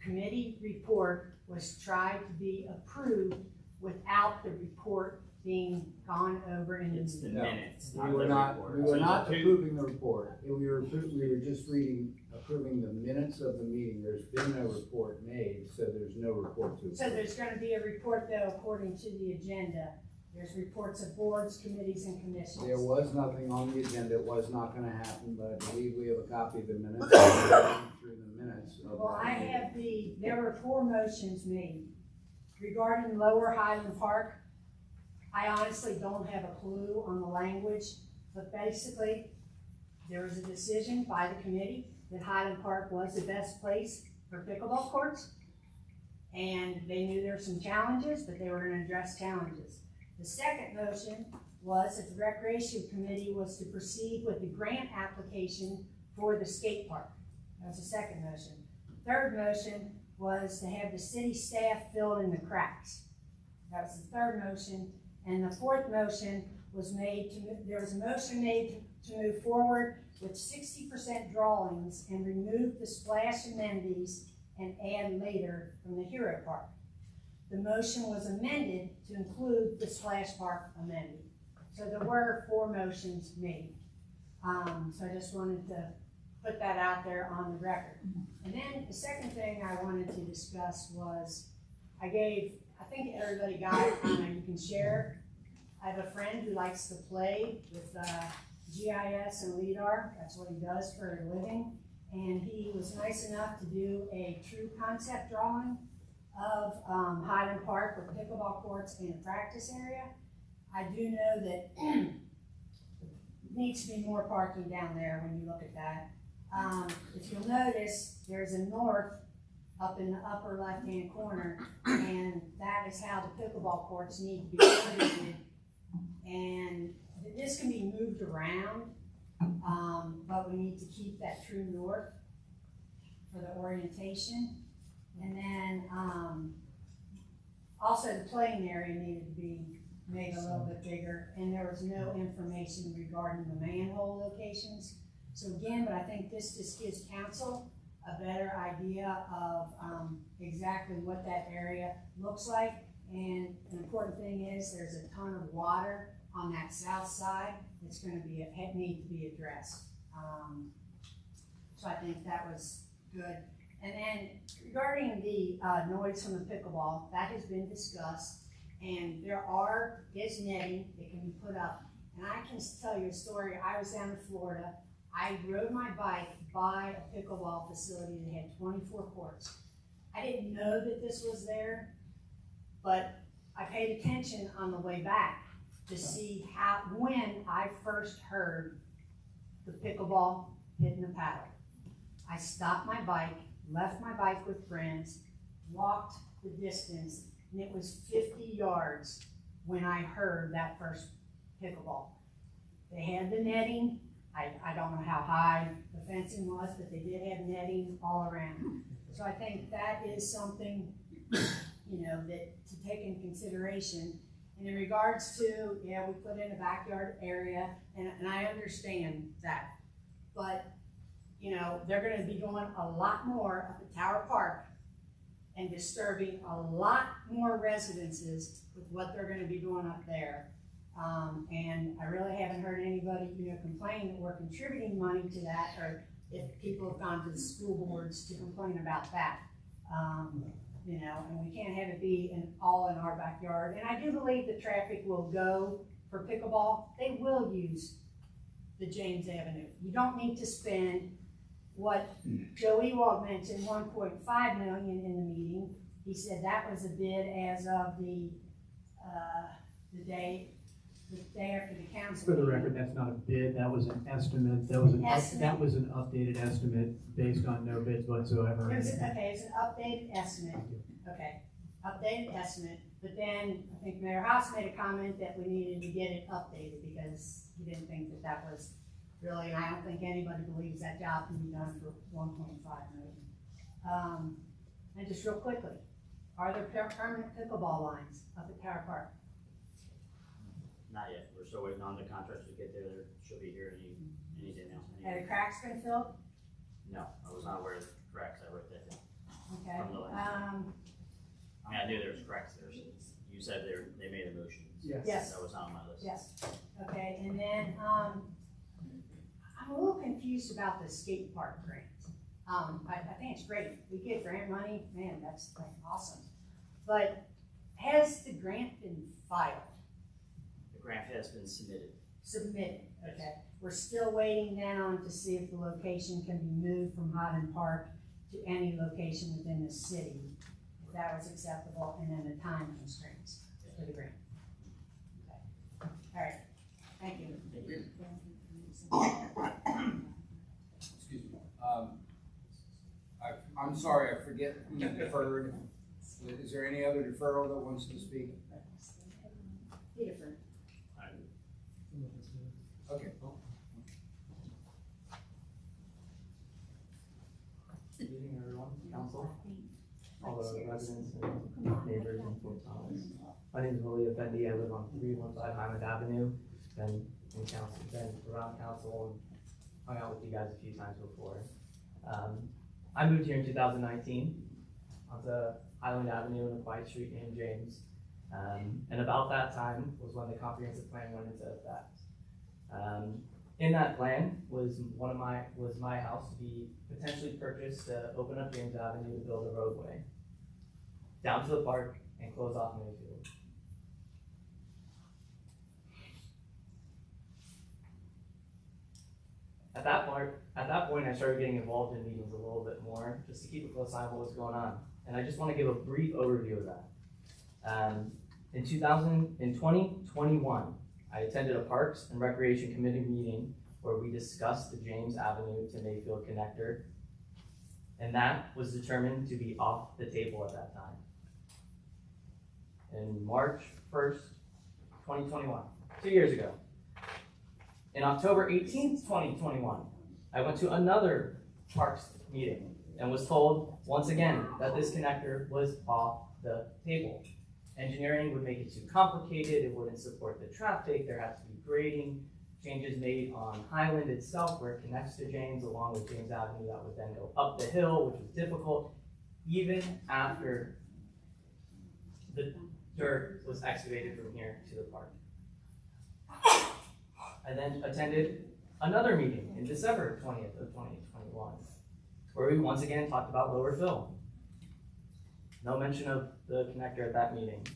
committee report was tried to be approved without the report being gone over in the It's the meeting. minutes, We not were the not, report. we were So not the two- approving the report. We were just approving the minutes of the meeting. There's been no report made, so there's no report to. So there's gonna be a report though, according to the agenda. There's reports of boards, committees, and commissions. There was nothing on the agenda. It was not gonna happen, but I believe we have a copy of the minutes. Through the minutes. of Well, that I meeting. have there were 4 motions made regarding Lower Highland Park. I honestly don't have a clue on the language, but basically, there was a decision by the committee that Highland Park was the best place for pickleball courts. And they knew there were some challenges, but they were gonna address challenges. The second motion was that the Recreation Committee was to proceed with the grant application for the skate park. That was the second motion. The third motion was to have the city staff fill in the cracks. That was the third motion. And the fourth motion was there was a motion made to move forward with 60% drawings and remove the splash amenities and add later from the Hero Park. The motion was amended to include the splash park amenity. So there were 4 motions made. So I just wanted to put that out there on the record. And then the second thing I wanted to discuss was, I think everybody got it, you can share. I have a friend who likes to play with GIS and LIDAR. That's what he does for a living. And he was nice enough to do a true concept drawing of Highland Park with pickleball courts and a practice area. I do know that there needs to be more parking down there when you look at that. If you'll notice, there's a north up in the upper left-hand corner, and that is how the pickleball courts need to be treated. And this can be moved around, but we need to keep that true north for the orientation. And then also the playing area needed to be made a little bit bigger, and there was no information regarding the manhole locations. So again, but I think this just gives council a better idea of exactly what that area looks like. And an important thing is there's a ton of water on that south side that's going to need to be addressed. So I think that was good. And then regarding the noise from the pickleball, that has been discussed, and there is netting that can be put up. And I can tell you a story. I was down in Florida. I rode my bike by a pickleball facility that had 24 courts. I didn't know that this was there, but I paid attention on the way back to see when I first heard the pickleball hitting the paddle. I stopped my bike, left my bike with friends, walked the distance, and it was 50 yards when I heard that first pickleball. They had the netting. I don't know how high the fencing was, but they did have netting all around. So I think that is something, that to take into consideration. And in regards to, we put in a backyard area, and I understand that. But, they're gonna be doing a lot more up at Tower Park and disturbing a lot more residences with what they're gonna be doing up there. And I really haven't heard anybody, complain that we're contributing money to that, or if people have gone to the school boards to complain about that. And we can't have it be all in our backyard. And I do believe the traffic will go for pickleball. They will use the James Avenue. You don't need to spend what Joe Ewald mentioned, $1.5 million in the meeting. He said that was a bid as of the the day after the council. For the meeting. record, that's not a bid, that was an estimate, that was Estimate. that was an updated estimate based on no bids whatsoever. It was, okay, it's an updated estimate, okay, updated estimate, but then I think Mayor House made a comment that we needed to get it updated because he didn't think that that was really, and I don't think anybody believes that job can be done for 1.5 million. And just real quickly, are there permanent pickleball lines up at Tower Park? Not yet, we're still waiting on the contractors to get there, they should be here any day now. Have the cracks been filled? No, I was not aware of the cracks, I wrote that down. Okay, From the last. I mean, I knew there was cracks there, so you said they made a motion. Yes. That was not on my list. yes, okay, and then, I'm a little confused about the skate park grant. I think it's great, we get grant money, man, that's like awesome. But has the grant been filed, The grant has been submitted. submitted? Okay, we're still waiting then to see if the location can be moved from Highland Park to any location within the city, if that was acceptable, and then the time constraints for the grant. Okay. All right, thank you. Excuse me. I'm sorry, I forget who deferred. Is there any other deferral that wants to speak? Peterford. Okay. Good evening, everyone, council, all the residents and neighbors in Fort Thomas. My name is Willie Effendi. I live on 315 Highland Avenue. Been in council, been around council, and hung out with you guys a few times before. I moved here in 2019 onto Highland Avenue in a quiet street named James. And about that time was when the comprehensive plan went into effect. In that plan was my house to be potentially purchased to open up James Avenue to build a roadway down to the park and close off Mayfield. At that point, I started getting involved in meetings a little bit more, just to keep a close eye on what was going on. And I just want to give a brief overview of that. In 2021, I attended a Parks and Recreation Committee meeting where we discussed the James Avenue to Mayfield connector, and that was determined to be off the table at that time. In March 1st, 2021, 2 years ago. In October 18th, 2021, I went to another Parks meeting and was told once again that this connector was off the table. Engineering would make it too complicated, it wouldn't support the traffic, there has to be grading, changes made on Highland itself where it connects to James along with James Avenue that would then go up the hill, which was difficult, even after the dirt was excavated from here to the park. I then attended another meeting in December 20th of 2021, where we once again talked about lower fill. No mention of the connector at that meeting.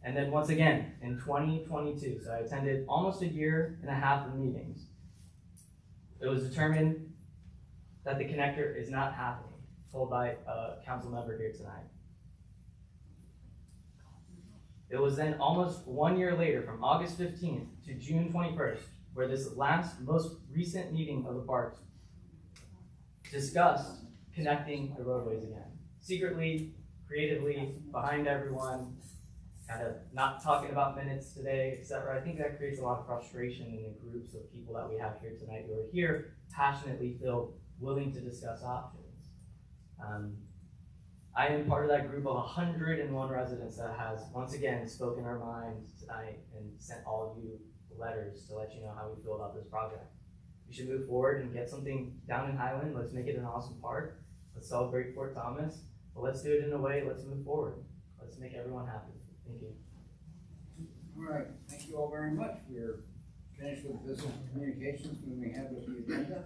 And then once again in 2022, so I attended almost a year and a half of meetings. It was determined that the connector is not happening, told by a council member here tonight. It was then almost 1 year later, from August 15th to June 21st, where this most recent meeting of the parks discussed connecting the roadways again. Secretly, creatively, behind everyone, kind of not talking about minutes today, etc. I think that creates a lot of frustration in the groups of people that we have here tonight who are here, passionately filled, willing to discuss options. I am part of that group of 101 residents that has once again spoken our minds tonight and sent all of you letters to let you know how we feel about this project. We should move forward and get something down in Highland. Let's make it an awesome park. Let's celebrate Fort Thomas, but let's do it in a way, let's move forward. Let's make everyone happy. Thank you. All right, thank you all very much. We're finished with business communications moving ahead with the agenda.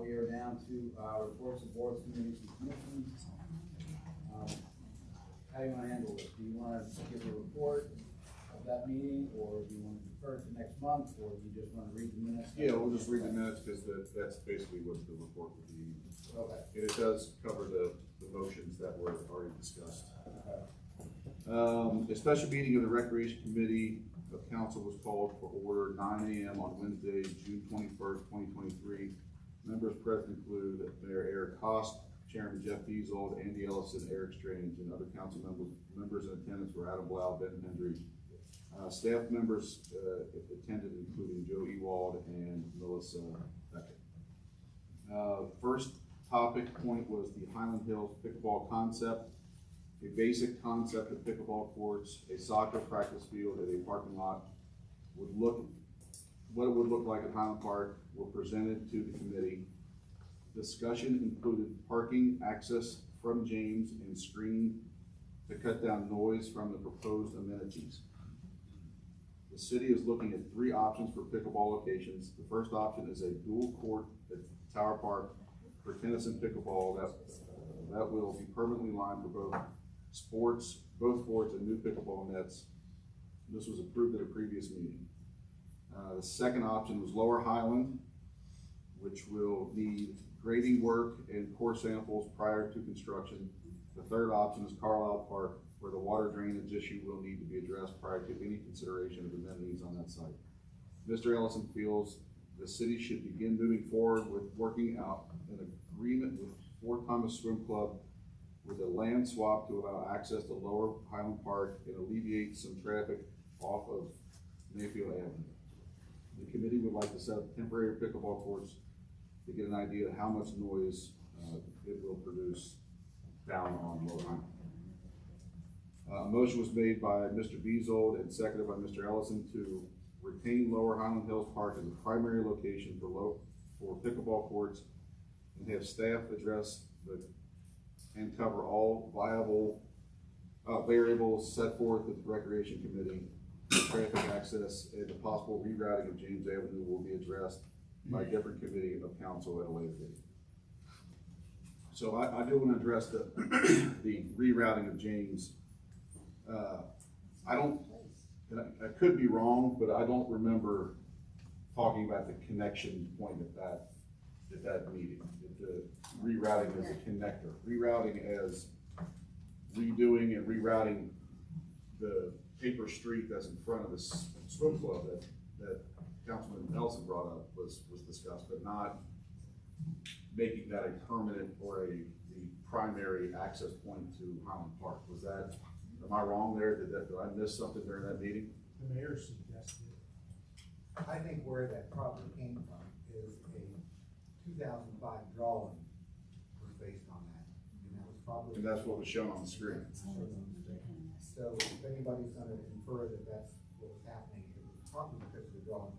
We are down to reports of boards, committees, and commissions. How do you want to handle this? Do you want to give a report of that meeting, or do you want to defer to next month, or do you just want to read the minutes? Yeah, we'll just read the minutes because that's basically what the report would be. Okay. And it does cover the motions that were already discussed. Okay. A special meeting of the Recreation Committee of council was called for order 9 a.m. on Wednesday, June 21st, 2023. Members present include Mayor Eric Kost, Chairman Jeff Beazold, Andy Ellison, Eric Strange, and other council members in attendance were Adam Blau, Ben Hendry. Staff members attended, including Joe Ewald and Melissa Beckett. First topic point was the Highland Hills pickleball concept. A basic concept of pickleball courts, a soccer practice field, and a parking lot what it would look like at Highland Park were presented to the committee. Discussion included parking, access from James, and screening to cut down noise from the proposed amenities. The city is looking at 3 options for pickleball locations. The first option is a dual court at Tower Park for tennis and pickleball that will be permanently lined for both sports and new pickleball nets. This was approved at a previous meeting. The second option was Lower Highland, which will need grading work and core samples prior to construction. The third option is Carlisle Park, where the water drainage issue will need to be addressed prior to any consideration of amenities on that site. Mr. Ellison feels the city should begin moving forward with working out an agreement with Fort Thomas Swim Club with a land swap to allow access to Lower Highland Park and alleviate some traffic off of Mayfield Avenue. The committee would like to set up temporary pickleball courts to get an idea of how much noise it will produce down on Lower Highland. A motion was made by Mr. Beazold and seconded by Mr. Ellison to retain Lower Highland Hills Park as a primary location for pickleball courts and have staff address and cover all viable variables set forth with the Recreation Committee. Traffic access and the possible rerouting of James Avenue will be addressed by a different committee of council at a later date. So I do want to address the rerouting of James. I could be wrong, but I don't remember talking about the connection point at that meeting. The rerouting as a connector, rerouting as redoing and rerouting the paper street that's in front of the swim club that Councilman Nelson brought up was discussed, but not making that a permanent or the primary access point to Highland Park. Was that, am I wrong there? Did I miss something during that meeting? The mayor suggested. I think where that probably came from is a 2005 drawing was based on that, and that was probably. And that's what was shown on the screen. So if anybody's gonna infer that that's what was happening, it was probably because of the drawing.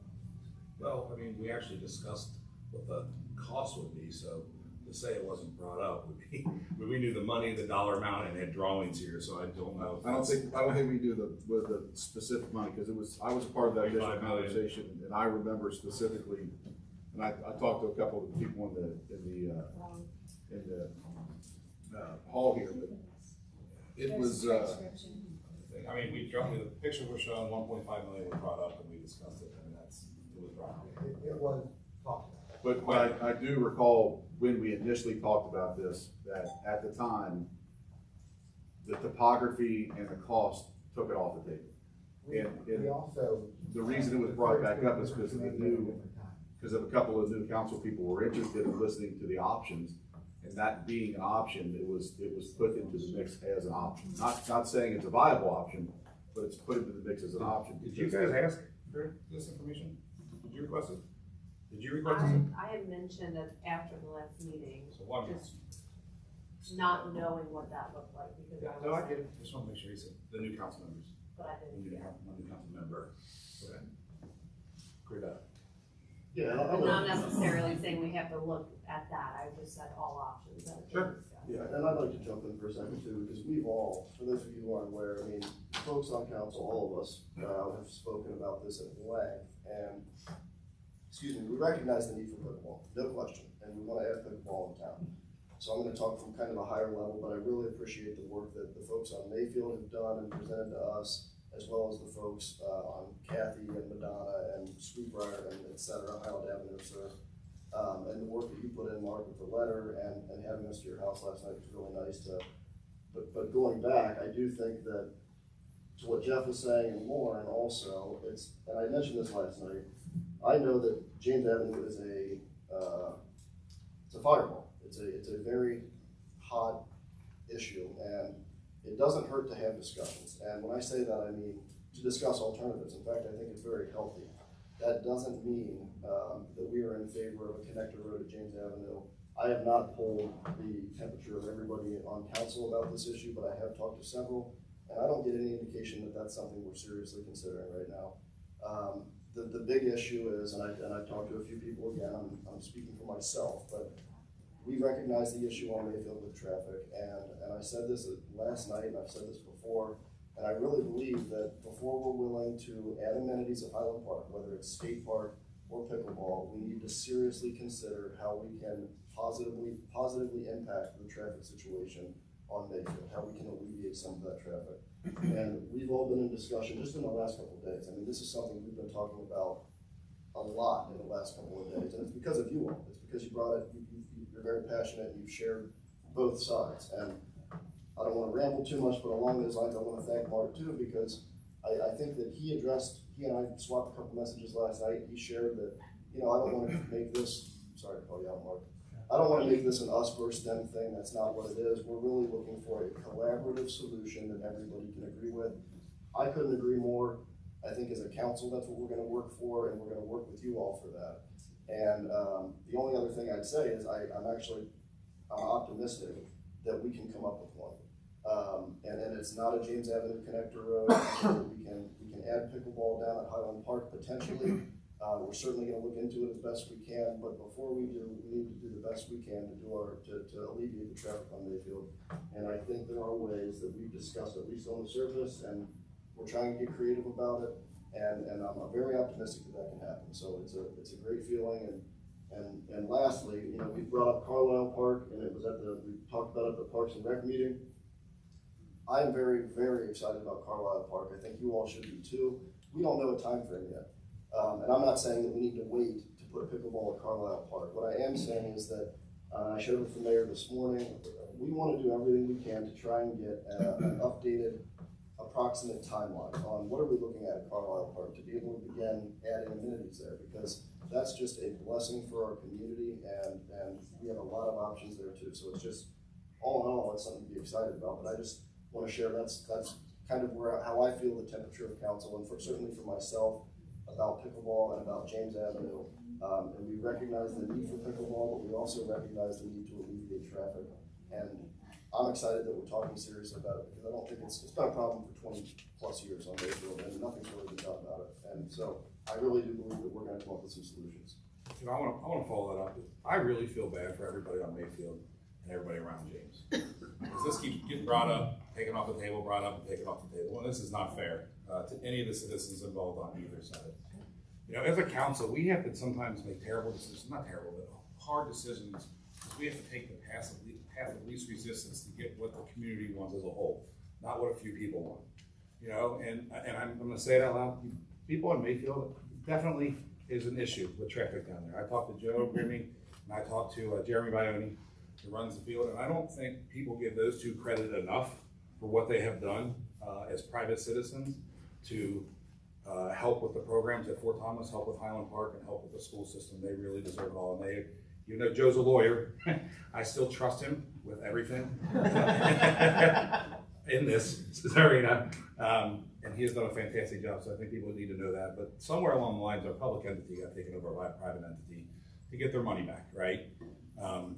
Well, I mean, we actually discussed what the cost would be, so to say it wasn't brought up would be, we knew the money, the dollar amount, and had drawings here, so I don't know. I don't think we do the specific money, because I was a part of that initial conversation, and I remember specifically, and I talked to a couple of people in the hall here, but it was. I mean, the pictures were shown, 1.5 million was brought up, and we discussed it, and it was brought up. It was talked about. But I do recall when we initially talked about this, that at the time, the topography and the cost took it off the table. We also. The reason it was brought back up is because of a couple of new council people were interested in listening to the options. And that being an option, it was put into the mix as an option. Not saying it's a viable option, but it's put into the mix as an option. Did you guys ask for this information? Did you request it? Did you request it? I had mentioned that after the last meeting, So one. just not knowing what that looked like because Yeah, no, I get it. Just want to make sure you said the new council members. But I didn't. One new council member. Okay. Clear that. Yeah, But not necessarily saying we have to look at that, I just said all options that have been discussed. Yeah, and I'd like to jump in for a second too, because we've all, for those of you who aren't aware, I mean, the folks on council, all of us, have spoken about this at length, and, excuse me, we recognize the need for pickleball, no question, and we want to add pickleball in town. So I'm gonna talk from kind of a higher level, but I really appreciate the work that the folks on Mayfield have done and presented to us, as well as the folks on Kathy and Madonna and Sweetbriar and et cetera, Highland Avenue, sir. And the work that you put in, Mark, with the letter and having us to your house last night was really nice to, but going back, I do think that to what Jeff was saying and Lauren also, and I mentioned this last night, I know that James Avenue is it's a fireball. It's a very hot issue, and it doesn't hurt to have discussions. And when I say that, I mean to discuss alternatives. In fact, I think it's very healthy. That doesn't mean that we are in favor of a connector road at James Avenue. I have not polled the temperature of everybody on council about this issue, but I have talked to several, and I don't get any indication that that's something we're seriously considering right now. The big issue is, and I've talked to a few people again, I'm speaking for myself, but we recognize the issue on Mayfield with traffic, and I said this last night, and I've said this before, and I really believe that before we're willing to add amenities at Highland Park, whether it's skate park or pickleball, we need to seriously consider how we can positively impact the traffic situation on Mayfield, how we can alleviate some of that traffic. And we've all been in discussion just in the last couple of days. I mean, this is something we've been talking about a lot in the last couple of days, and it's because of you all. It's because you brought it, you're very passionate, and you've shared both sides. And I don't want to ramble too much, but along those lines, I want to thank Mark too, because I think that he and I swapped a couple messages last night. He shared that, I don't want to make this, sorry to call you out, Mark. I don't want to make this an us versus them thing. That's not what it is. We're really looking for a collaborative solution that everybody can agree with. I couldn't agree more. I think as a council, that's what we're going to work for, and we're going to work with you all for that. And the only other thing I'd say is I'm optimistic that we can come up with one. And it's not a James Avenue connector road. We can add pickleball down at Highland Park potentially. We're certainly going to look into it as best we can, but before we do, we need to do the best we can to alleviate the traffic on Mayfield. And I think there are ways that we've discussed, at least on the surface, and we're trying to get creative about it. And I'm very optimistic that can happen. So it's a great feeling. And lastly, we brought up Carlisle Park, and we talked about it at the Parks and Rec meeting. I'm very, very excited about Carlisle Park. I think you all should be too. We don't know a time frame yet. And I'm not saying that we need to wait to put pickleball at Carlisle Park. What I am saying is that, I showed it with the mayor this morning, we want to do everything we can to try and get an updated, approximate timeline on what are we looking at Carlisle Park to be able to begin adding amenities there, because that's just a blessing for our community, and we have a lot of options there too. So it's just, all in all, it's something to be excited about. But I just want to share that's kind of how I feel the temperature of council, and certainly for myself, about pickleball and about James Avenue. And we recognize the need for pickleball, but we also recognize the need to alleviate traffic. And I'm excited that we're talking seriously about it, because I don't think it's been a problem for 20 plus years on Mayfield, and nothing's really been done about it. And so I really do believe that we're going to come up with some solutions. I want to follow that up. I really feel bad for everybody on Mayfield and everybody around James. Because this keeps getting brought up, taken off the table, brought up and taken off the table, and this is not fair to any of the citizens involved on either side. As a council, we have to sometimes make terrible decisions, not terrible, but hard decisions, because we have to take the path of least resistance to get what the community wants as a whole, not what a few people want. And I'm going to say it out loud. People in Mayfield definitely is an issue with traffic down there. I talked to Joe Grimmy, and I talked to Jeremy Bione, who runs the field, and I don't think people give those two credit enough for what they have done as private citizens to help with the programs at Fort Thomas, help with Highland Park, and help with the school system. They really deserve it all. And Joe's a lawyer. I still trust him with everything in this arena. And he has done a fantastic job, so I think people need to know that. But somewhere along the lines, our public entity got taken over by a private entity to get their money back, right?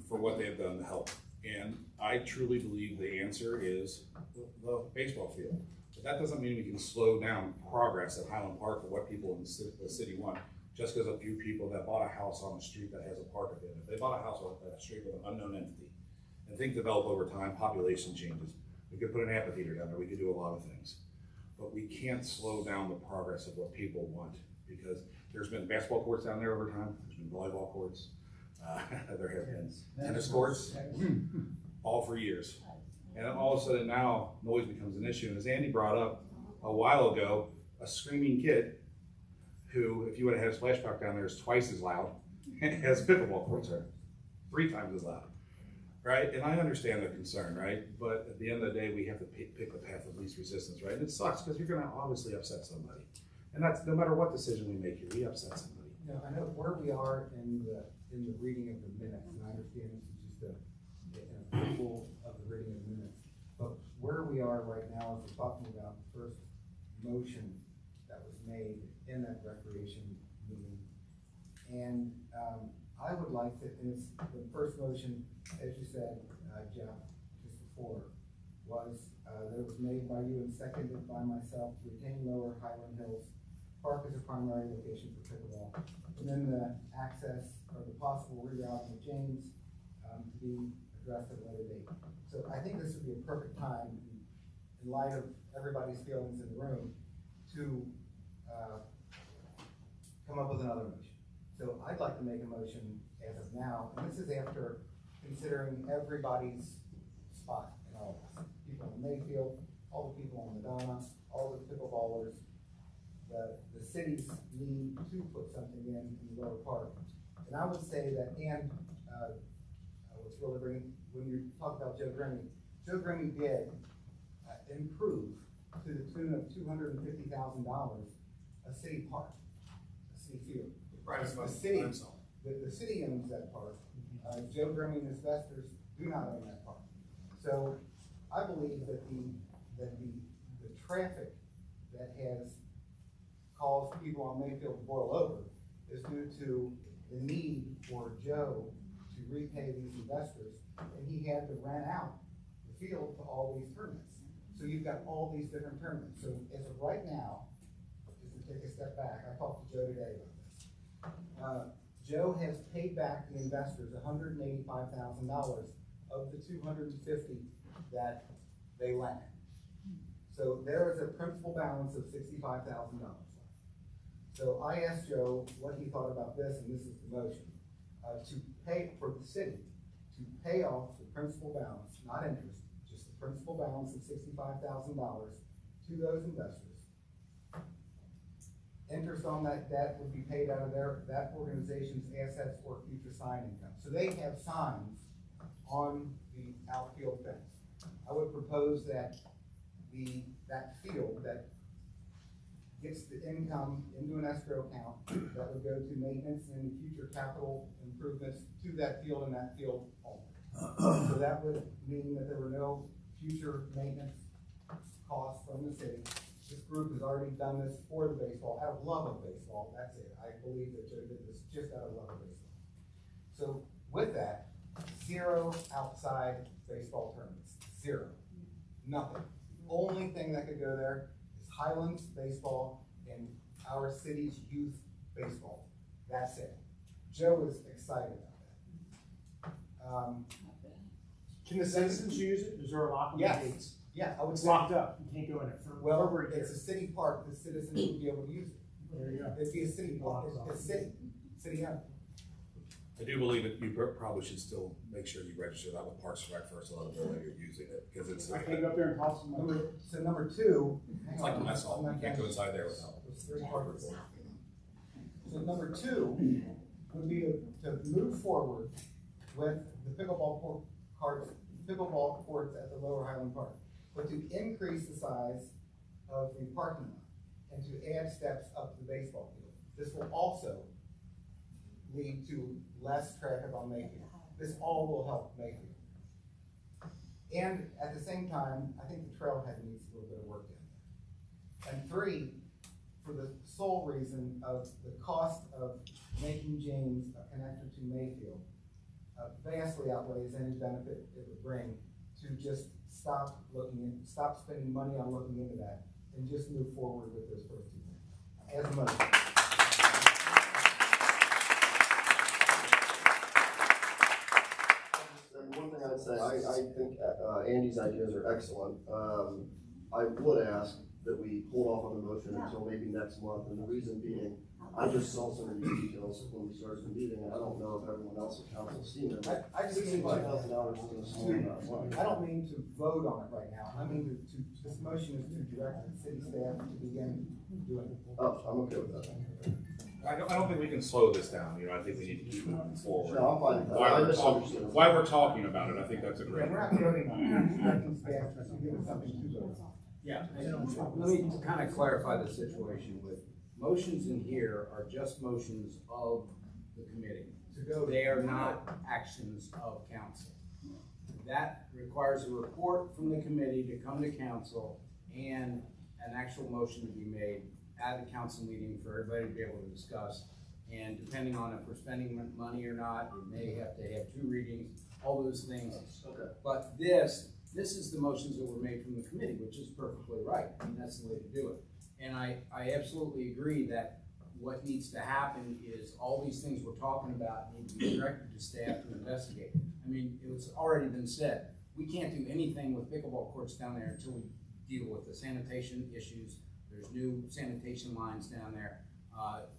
For what they have done to help. And I truly believe the answer is the baseball field. But that doesn't mean we can slow down progress at Highland Park for what people in the city want, just because a few people that bought a house on a street that has a park in it. If they bought a house on a street with an unknown entity, and things develop over time, population changes. We could put an amphitheater down there, we could do a lot of things. But we can't slow down the progress of what people want, because there's been basketball courts down there over time, there's been volleyball courts, there have been tennis courts, all for years. And all of a sudden now, noise becomes an issue. And as Andy brought up a while ago, a screaming kid who, if you would have had a splash park down there, is twice as loud, has pickleball courts are 3 times as loud. right? And I understand the concern, right? But at the end of the day, we have to pick the path of least resistance, right? And it sucks because you're gonna obviously upset somebody. And that's, no matter what decision we make here, we upset somebody. You know, I know where we are in the reading of the minutes, and I understand this is just an approval of the reading of the minutes. But where we are right now is we're talking about the first motion that was made in that recreation meeting. And I would like to, and it's the first motion, as you said, Jeff, just before, was that it was made by you and seconded by myself to retain Lower Highland Hills Park as a primary location for pickleball. And then the access or the possible rerouting of James to be addressed at a later date. So I think this would be a perfect time, in light of everybody's feelings in the room, to come up with another motion. So I'd like to make a motion as of now, and this is after considering everybody's spot in all of this. People in Mayfield, all the people on Madonna, all the pickleballers, the city's need to put something in the lower park. And I would say that, and what's really bringing, when you talk about Joe Grimmy did improve to the tune of $250,000 a city park, a city field. The city owns that park. Joe Grimmy and his investors do not own that park. So I believe that the traffic that has caused people on Mayfield to boil over is due to the need for Joe to repay these investors, and he had to rent out the field to all these tournaments. So you've got all these different tournaments. So as of right now, just to take a step back, I talked to Joe today about this. Joe has paid back the investors $185,000 of the $250,000 that they lent. So there is a principal balance of $65,000 left. So I asked Joe what he thought about this, and this is the motion, to pay for the city to pay off the principal balance, not interest, just the principal balance of $65,000 to those investors. Interest on that debt would be paid out of that organization's assets or future sign income. So they have signs on the outfield fence. I would propose that that field that gets the income into an escrow account that would go to maintenance and future capital improvements to that field and that field only. So that would mean that there were no future maintenance costs from the city. This group has already done this for the baseball, out of love of baseball, that's it. I believe that Joe did this just out of love of baseball. So with that, 0 outside baseball tournaments, 0, nothing. The only thing that could go there is Highlands baseball and our city's youth baseball. That's it. Joe is excited about that. Can the citizens use it? Is there a lock on the gates? Yeah, I would It's say. locked up. You can't go in it for over a year. It's a city park. The citizens would be able to use it. There you go. It'd be a city park. It's city owned. I do believe that you probably should still make sure you register that with Parks and Rec first, let them know that you're using it, because it's. I can't go up there and toss some money. So number 2. It's like the mess hall, you can't go inside there without. So number 2 would be to move forward with the pickleball courts at the Lower Highland Park, but to increase the size of the parking lot and to add steps up to the baseball field. This will also lead to less traffic on Mayfield. This all will help Mayfield. And at the same time, I think the trailhead needs a little bit of work in there. And 3, for the sole reason of the cost of making James a connector to Mayfield, vastly outweighs any benefit it would bring to just stop spending money on looking into that and just move forward with those first 2 things. As a motion. One thing I'd say, I think Andy's ideas are excellent. I would ask that we hold off on the motion until maybe next month, and the reason being, I just saw some of the details when we started the meeting, and I don't know if everyone else at council has seen it. $65,000 isn't a small amount of money. I don't mean to vote on it right now. I mean this motion is to direct the city staff to begin doing it. Oh, I'm okay with that. I don't think we can slow this down, I think we need to keep moving forward. No, I'm fine with that. Why I we're misunderstood. why we're talking about it, I think that's a Yeah, great. we're not voting on it, we're directing staff to give us something to vote on. Yeah, let me kind of clarify the situation with, motions in here are just motions of the committee. They are not actions of council. That requires a report from the committee to come to council and an actual motion to be made at the council meeting for everybody to be able to discuss. And depending on if we're spending money or not, it may have to have 2 readings, all those things. Okay. But this is the motions that were made from the committee, which is perfectly right. I mean, that's the way to do it. And I absolutely agree that what needs to happen is all these things we're talking about need to be directed to staff to investigate. I mean, it's already been said, we can't do anything with pickleball courts down there until we deal with the sanitation issues. There's new sanitation lines down there.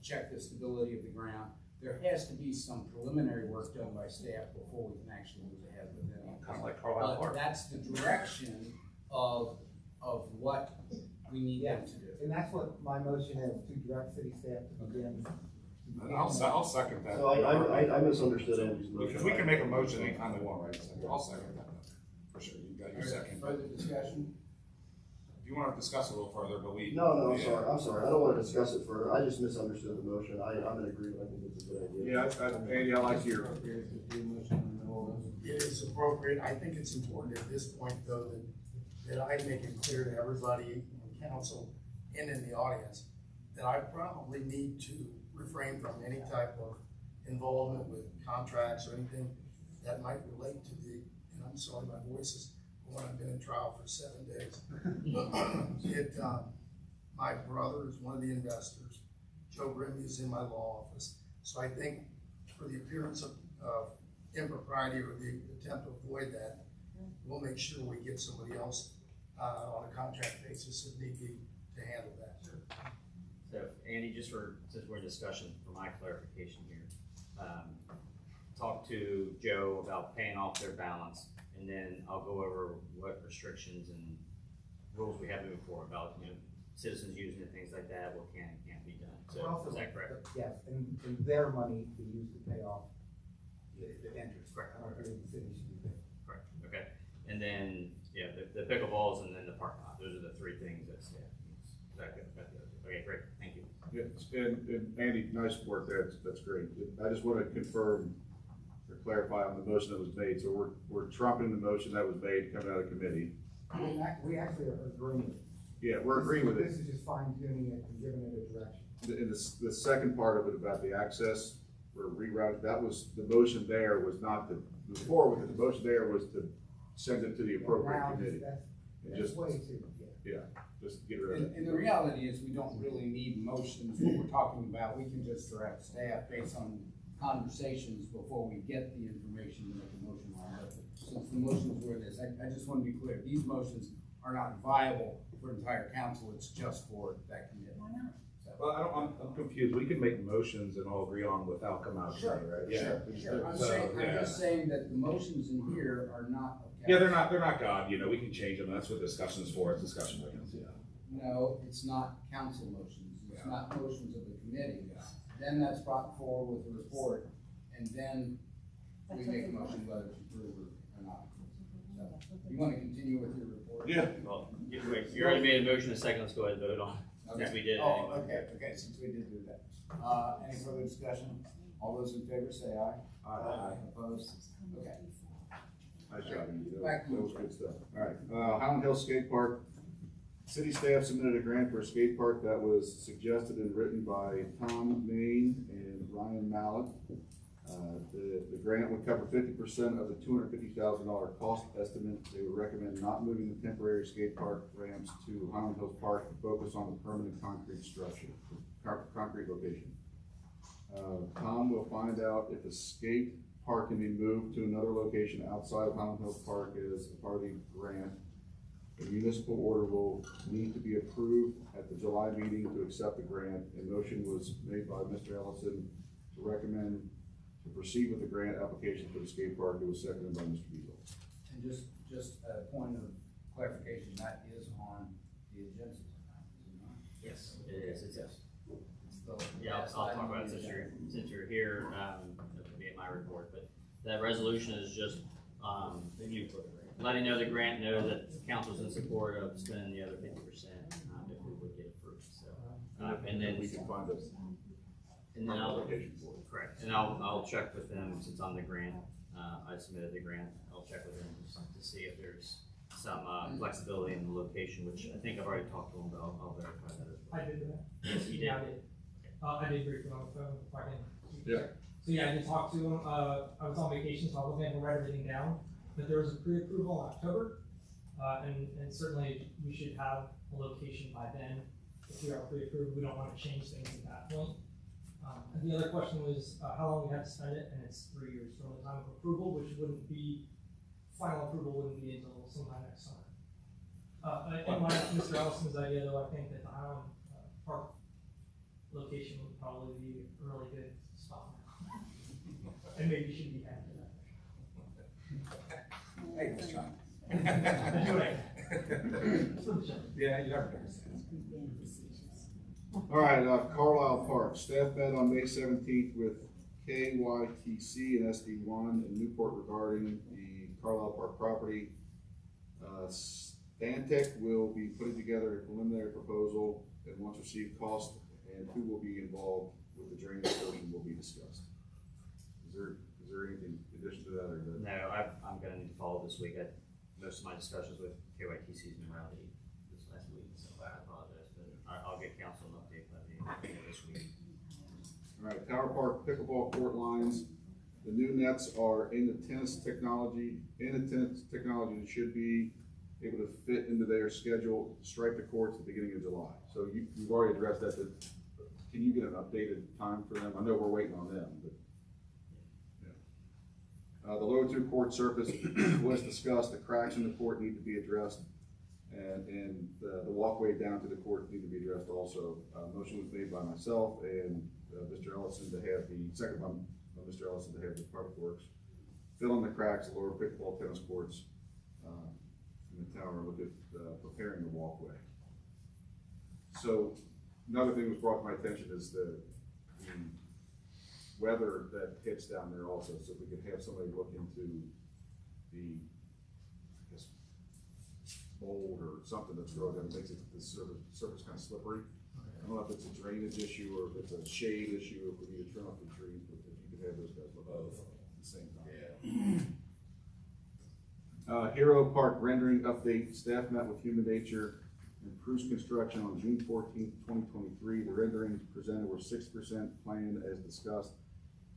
Check the stability of the ground. There has to be some preliminary work done by staff before we can actually move ahead with anything. Kind of like Highland Park. That's the direction of what we need them to do. And that's what my motion is, to direct city staff to begin. I'll second that. So I misunderstood Andy's motion. Because we can make a motion anytime we want, right? I'll second that, for sure, you got your second. Further discussion? If you want to discuss it a little further, but we. No, I'm sorry, I don't want to discuss it further, I just misunderstood the motion, I'm in agreement, I think it's a good idea. Yeah, Andy, I like your. It is appropriate. I think it's important at this point, though, that I make it clear to everybody on council and in the audience that I probably need to refrain from any type of involvement with contracts or anything that might relate to the, and I'm sorry, my voice is going, I've been in trial for 7 days. My brother is one of the investors. Joe Grimmy is in my law office. So I think for the appearance of impropriety or the attempt to avoid that, we'll make sure we get somebody else on a contract basis if need be to handle that. So Andy, just since we're in discussion, for my clarification here, talk to Joe about paying off their balance, and then I'll go over what restrictions and rules we have moving forward about, citizens using it, things like that, what can and can't be done. So is that correct? Yes, and their money to use to pay off the interest. Correct. I don't believe the city should be paying. Correct, okay. And then, the pickleballs and then the parking lot, those are the 3 things that staff needs. Is that good? Okay, great, thank you. Yeah, and Andy, nice work, that's great. I just want to confirm or clarify on the motion that was made, so we're trumping the motion that was made coming out of committee. We actually are agreeing with it. Yeah, we're agreeing with it. This is just fine tuning it and giving it a direction. And the second part of it about the access or reroute, that was, the motion there was not to move forward with it, the motion there was to send it to the appropriate Now, committee. That's Just, way too, yeah, just get rid of it. And the reality is, we don't really need motions, what we're talking about, we can just direct staff based on conversations before we get the information to make a motion on it. Since the motions were this, I just want to be clear, these motions are not viable for entire council, it's just for that committee. Why not? Well, I'm confused, we can make motions and all agree on without coming out of committee, right? Sure. I'm So, just saying that the motions in here are not. Yeah, they're not God, we can change them, that's what discussion is for, it's discussion items, yeah. No, it's not council motions, it's not motions of the committee. Then that's brought forward with a report, and then we make a motion whether to approve or not. So, you want to continue with your report? Yeah. Well, you already made a motion, a second, let's go ahead and vote on it, since we did. Oh, okay, since we did do that. Any further discussion? All those in favor say aye. Aye. Opposed? Okay. Nice job, Andy. That was good stuff. All right, Highland Hill Skate Park. City staff submitted a grant for a skate park that was suggested and written by Tom Main and Ryan Mallett. The grant would cover 50% of the $250,000 cost estimate. They would recommend not moving the temporary skate park ramps to Highland Hills Park to focus on the permanent concrete structure, concrete location. Tom will find out if the skate park can be moved to another location outside of Highland Hills Park as a part of the grant. The municipal order will need to be approved at the July meeting to accept the grant. A motion was made by Mr. Ellison to recommend to proceed with the grant application for the skate park. It was seconded by Mr. Beagle. And just a point of clarification, that is on the agenda. Yes, it is, It's Yeah, I'll talk about it since you're here, it'll be in my report, but that resolution is just, letting the grant know that the council's in support of spending the other 50%, if we would get approved, so. And then we can find us. And then correct, and I'll check with them, since I'm the grant, I submitted the grant, I'll check with them to see if there's some, flexibility in the location, which I think I've already talked to them, but I'll verify that as well. I did that. Yes, you did. Yeah, I did. I did briefly on the phone, if I can. Yeah. So yeah, I did talk to him, I was on vacation, so I wasn't able to write everything down, but there was a pre-approval in October, and certainly we should have a location by then. If we are pre-approved, we don't want to change things at that point. And the other question was, how long we have to spend it, and it's 3 years from the time of approval, which wouldn't be, final approval wouldn't be until sometime next summer. In line with Mr. Ellison's idea, though, I think that the Highland Park location would probably be a really good spot. And maybe should be happy with that. Hey, let's try. Yeah, you never know. All right, Carlisle Park, staff met on May 17th with KYTC and SD1 in Newport regarding the Carlisle Park property. Stantec will be putting together a preliminary proposal and once received cost and who will be involved with the drainage portion will be discussed. Is there anything in addition to that or good? No, I'm gonna need to follow this week. Most of my discussions with KYTC's been rowdy this last week, so I apologize, but I'll get council an update by the end of this week. All right, Tower Park pickleball court lines. The new nets are in the tennis technology that should be able to fit into their schedule, strike the courts at the beginning of July. So you've already addressed that. Can you get an updated time for them? I know we're waiting on them, but. The lower two court surface was discussed. The cracks in the court need to be addressed, and the walkway down to the court need to be addressed also. Motion was made by myself and Mr. Ellison to have second by Mr. Ellison to have the Public Works fill in the cracks, the lower pickleball tennis courts in the tower. Look at preparing the walkway. So another thing that was brought to my attention is the weather that hits down there also, so if we could have somebody look into the, I guess, mold or something that's growing that makes the surface kind of slippery. I don't know if it's a drainage issue or if it's a shade issue, or if we need to trim up the trees, but if you could have those guys look both at the same time. Yeah. Hero Park rendering update. Staff met with Human Nature and Cruise Construction on June 14th, 2023. The renderings presented were 6% planned as discussed.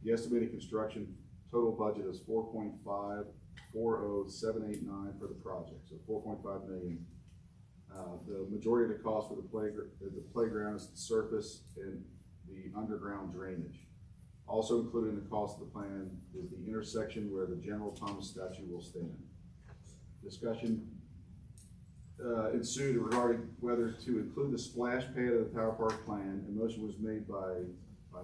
The estimated construction total budget is $4.540789 for the project, so $4.5 million. The majority of the cost for the playground is the surface and the underground drainage. Also included in the cost of the plan is the intersection where the General Thomas statue will stand. Discussion ensued regarding whether to include the splash pad of the Tower Park plan. A motion was made by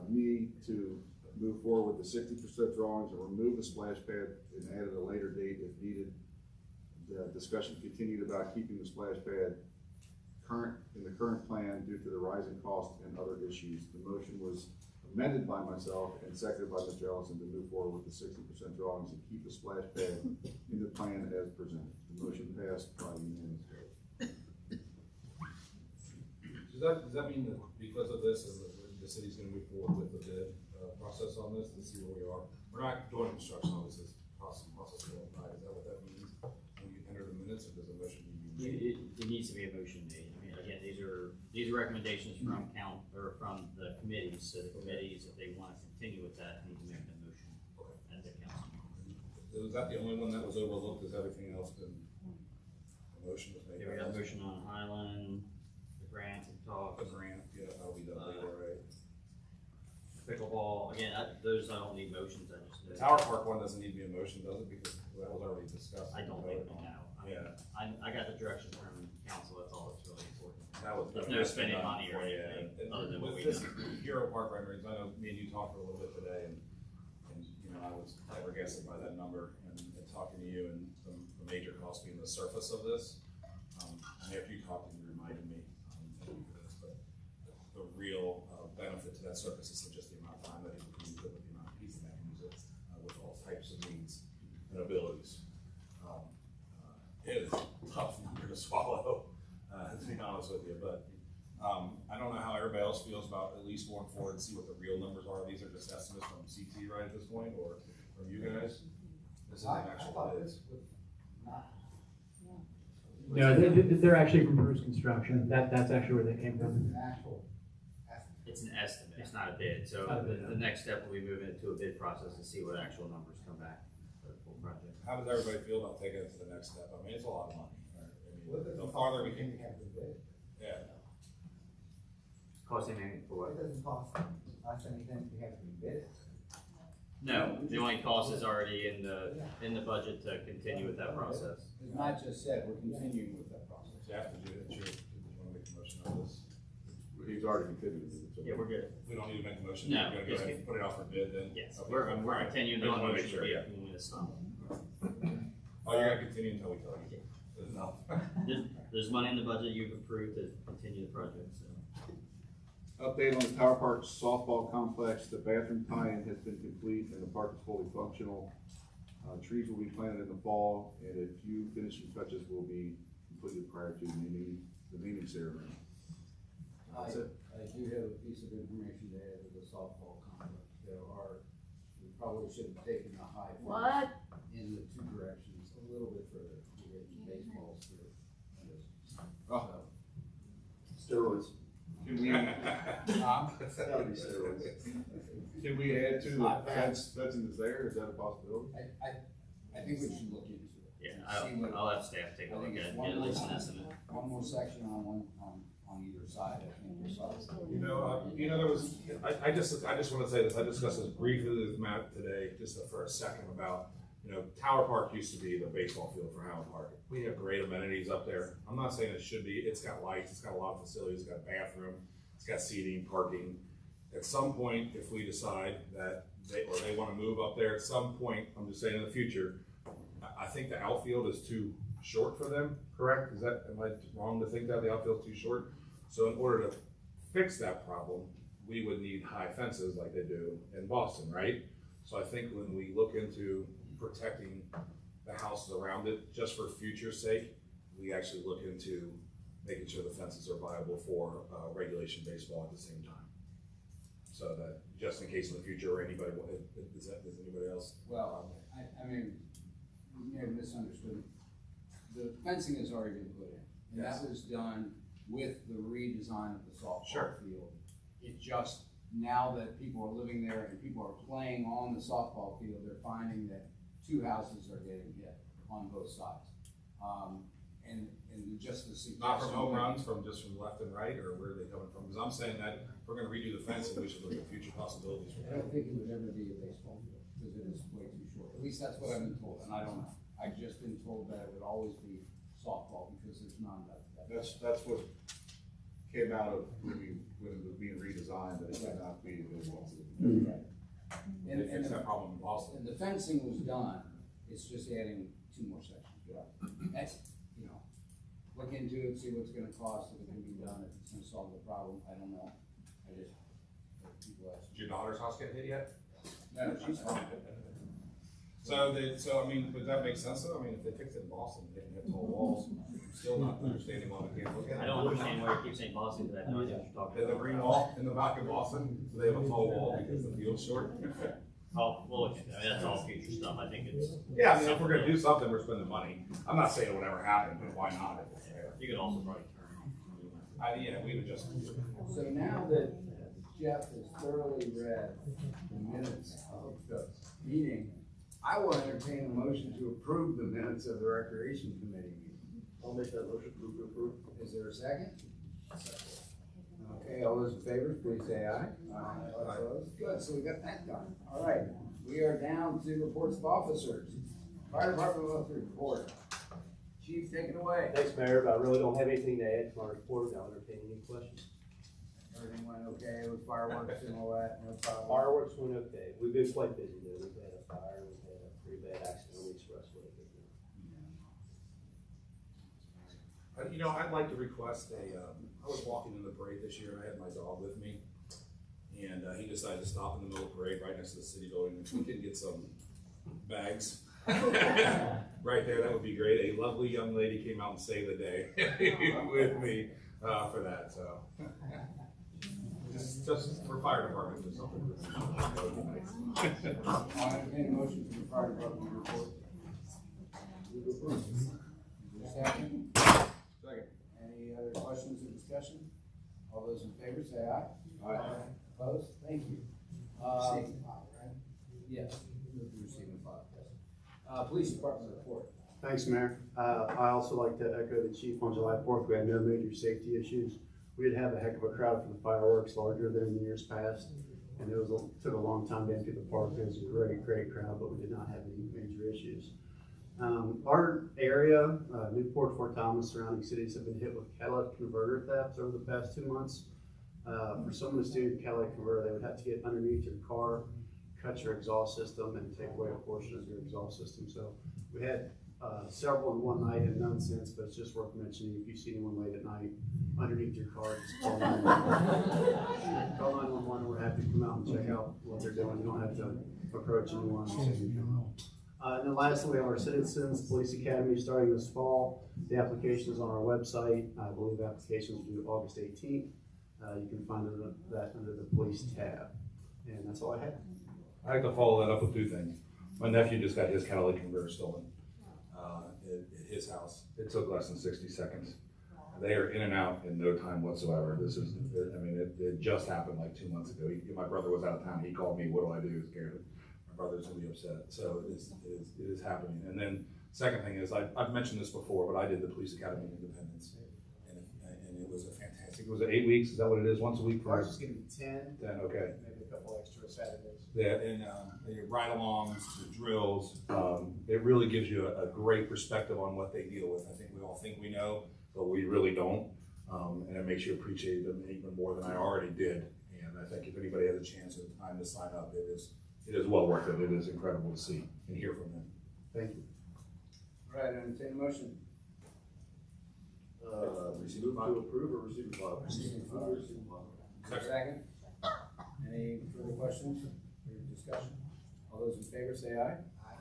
me to move forward with the 60% drawings and remove the splash pad and add at a later date if needed. The discussion continued about keeping the splash pad in the current plan due to the rising cost and other issues. The motion was amended by myself and seconded by Mr. Ellison to move forward with the 60% drawings and keep the splash pad in the plan as presented. The motion passed by unanimous vote. Does that mean that because of this, the city's going to move forward with the bid process on this to see where we are? We're not doing construction on this, process going by. Is that what that means when you enter the minutes, or does a motion need to be made? It needs to be a motion made. I mean, again, these are recommendations from from the committees. So the committees, if they want to continue with that, need to make that motion at the council. Was that the only one that was overlooked? Has everything else been? A motion was made. Yeah, we got a motion on Highland, the grant and talk. The grant, yeah, that'll be done later, right? Pickleball, again, those I don't need motions. I just. The Tower Park one doesn't need to be a motion, does it? Because that was already discussed. I don't think so. Yeah. I got the direction from council. That's all that's really important. That was There's no spending money or anything other than what we this know. Hero Park renderings, I know me and you talked for a little bit today, and you know I was flabbergasted by that number, and talking to you, and the major cost being the surface of this. And after you talked, you reminded me, thank you for this, but the real benefit to that surface. It's just the amount of time that he can use it, with the amount of pieces that can use it, with all types of needs and abilities. It is a tough number to swallow, to be honest with you, but I don't know how everybody else feels about at least going forward and see what the real numbers are. These are just estimates from CT right at this point, or from you guys? This is an actual bid. No, they're actually from Bruce Construction. That's actually where they came from. It's an estimate, it's not a bid, so the next step will be moving it to a bid process and see what actual numbers come back for the full project. How does everybody feel about taking it to the next step? I mean, it's a lot of money. Right? I mean, the farther we can. Yeah. Cost anything for what? It doesn't cost us anything to have to be bid. No, the only cost is already in the budget to continue with that process. As Matt just said, we're continuing with that process. Jeff, did you want to make a motion on this? He's already continued. Yeah, we're good. We don't need to make a motion? No, We're gonna go ahead and put it out for bid then? Yes, Okay. we're continuing the I just wanna make motion sure, to yeah. be when we stop. Oh, you're gonna continue until we tell you? No. There's money in the budget you've approved to continue the project, so. Update on the Tower Park softball complex. The bathroom tie-in has been complete and the park is fully functional. Trees will be planted in the fall and a few finishing touches will be completed prior to the naming ceremony. That's it. I do have a piece of information to add to the softball complex. We probably should have taken the high. What? In the two directions, a little bit further, to get baseballs through. Oh. So, Steroids. Can we, That's gotta be steroids. Can we add to the fencing that's there? Is that a possibility? I think we should look into it. Yeah, I'll have staff take a look at it, get at least an estimate. One more section on either side, I think. There was, I just want to say this, I discussed this briefly with Matt today, just for a second about, Tower Park used to be the baseball field for Highland Park. We have great amenities up there. I'm not saying it should be, it's got lights, it's got a lot of facilities, it's got a bathroom, it's got seating, parking. At some point, if we decide that they want to move up there, at some point, I'm just saying in the future, I think the outfield is too short for them, correct? Am I wrong to think that the outfield's too short? So in order to fix that problem, we would need high fences like they do in Boston, right? So I think when we look into protecting the houses around it, just for future's sake, we actually look into making sure the fences are viable for regulation baseball at the same time. So that, just in case in the future, or anybody, is anybody else? Well, I mean, you may have misunderstood. The fencing has already been put in, and Yes. that was done with the redesign of the softball Sure. field. It just, now that people are living there and people are playing on the softball field, they're finding that two houses are getting hit on both sides. And just the suggestion. Not from home runs, from left and right, or where are they coming from? Because I'm saying that if we're gonna redo the fence, we should look at future possibilities. I don't think it would ever be a baseball field, because it is way too short. At least that's what I've been told, and I don't know. I've just been told that it would always be softball, because there's none of that. That's what came out of when it was being redesigned, that it would not be baseball. Right. They fixed that problem in Boston. And the fencing was done, it's just adding two more sections. That's, look into it, see what's gonna cost, if it can be done, if it's gonna solve the problem, I don't know. People ask. Did your daughter's house get hit yet? No, she's fine. So I mean, would that make sense though? I mean, if they fix it in Boston, they can hit tall walls, I'm still not understanding why we can't look at it. I don't understand why you keep saying Boston, because I have no idea what you're talking The about. green wall in the back of Boston, so they have a tall wall because the field's short. Oh, well, look, I mean, that's all future stuff, I think it's. Yeah, I mean, if we're gonna do something, we're spending money. I'm not saying it would ever happen, but why not if it's there? You could also probably turn. Yeah, we would just. So now that Jeff has thoroughly read the minutes of the meeting, I will entertain a motion to approve the minutes of the Recreation Committee meeting. I'll make that motion to approve. Is there a second? Okay, all those in favor, please say aye. Aye. Good, so we got that done. All right, we are down to reports of officers. Fire Department will report. Chief, take it away. Thanks, Mayor, but I really don't have anything to add to my report. I'll entertain any questions. Everything went okay with fireworks and all that, no problem? Fireworks went okay. We've been quite busy though. We've had a fire, we've had a pretty bad accident on the expressway. I'd like to request I was walking in the parade this year, I had my dog with me, And he decided to stop in the middle of the parade right next to the city building. If we can get some bags right there, that would be great. A lovely young lady came out and saved the day with me for that. So just for fire department or something. That would be nice. I'll entertain a motion from the fire department report. Move approval. Is there a second? Second. Any other questions or discussion? All those in favor say aye. Aye. Opposed? Thank you. Receiving file, right? Yes, move to receive and file, yes. Police department report. Thanks, Mayor. I also like to echo the chief on July 4th. We had no major safety issues. We did have a heck of a crowd for the fireworks, larger than in years past. And took a long time to empty the park. It was a great crowd, but we did not have any major issues. Our area, Newport, Fort Thomas, surrounding cities have been hit with catalytic converter thefts over the past 2 months. For someone to steal a catalytic converter, they would have to get underneath your car, cut your exhaust system, and take away a portion of your exhaust system. So we had several in one night and none since, but it's just worth mentioning if you see anyone late at night underneath your car, just call 911. Call 911. We're happy to come out and check out what they're doing. You don't have to approach anyone. And then lastly, we have our Citizens Police Academy starting this fall. The application is on our website. I believe applications are due August 18th. You can find that under the police tab. And that's all I have. I like to follow that up with 2 things. My nephew just got his catalytic converter stolen at his house. It took less than 60 seconds. They are in and out in no time whatsoever. It just happened like 2 months ago. My brother was out of town. He called me, what do I do? Scared. My brother's gonna be upset. So it is happening. And then second thing is, I've mentioned this before, but I did the Police Academy in Independence. And it was a fantastic, it was 8 weeks, is that what it is? Once a week? Ours is gonna be 10. 10, okay. Maybe a couple extra Saturdays. Yeah, and your ride-alongs, the drills, it really gives you a great perspective on what they deal with. I think we all think we know, but we really don't. And it makes you appreciate them even more than I already did. And I think if anybody has a chance or time to sign up, it is well worth it. It is incredible to see and hear from them. Thank you. All right, entertain a motion. Move to approve or receive and file? Receive and file. Second. Any further questions or discussion? All those in favor say aye.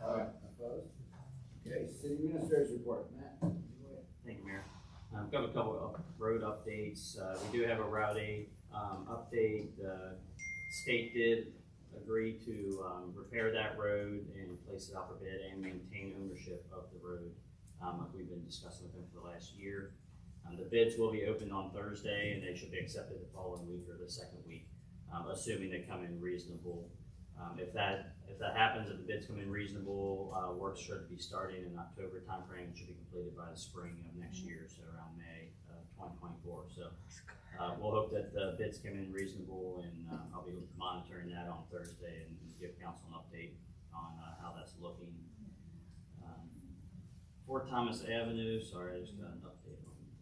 Aye. Opposed? Okay, city administrator's report. Matt. Thank you, Mayor. I've got a couple of road updates. We do have a Route 8 update. The state did agree to repair that road and place it out for bid and maintain ownership of the road, like we've been discussing with them for the last year. The bids will be opened on Thursday, and they should be accepted the following week or the second week, assuming they come in reasonable. If that happens, if the bids come in reasonable, work should be starting in October timeframe. It should be completed by the spring of next year, so around May of 2024. So we'll hope that the bids come in reasonable, and I'll be monitoring that on Thursday and give council an update on how that's looking. Fort Thomas Avenue, sorry, I just got an update on that.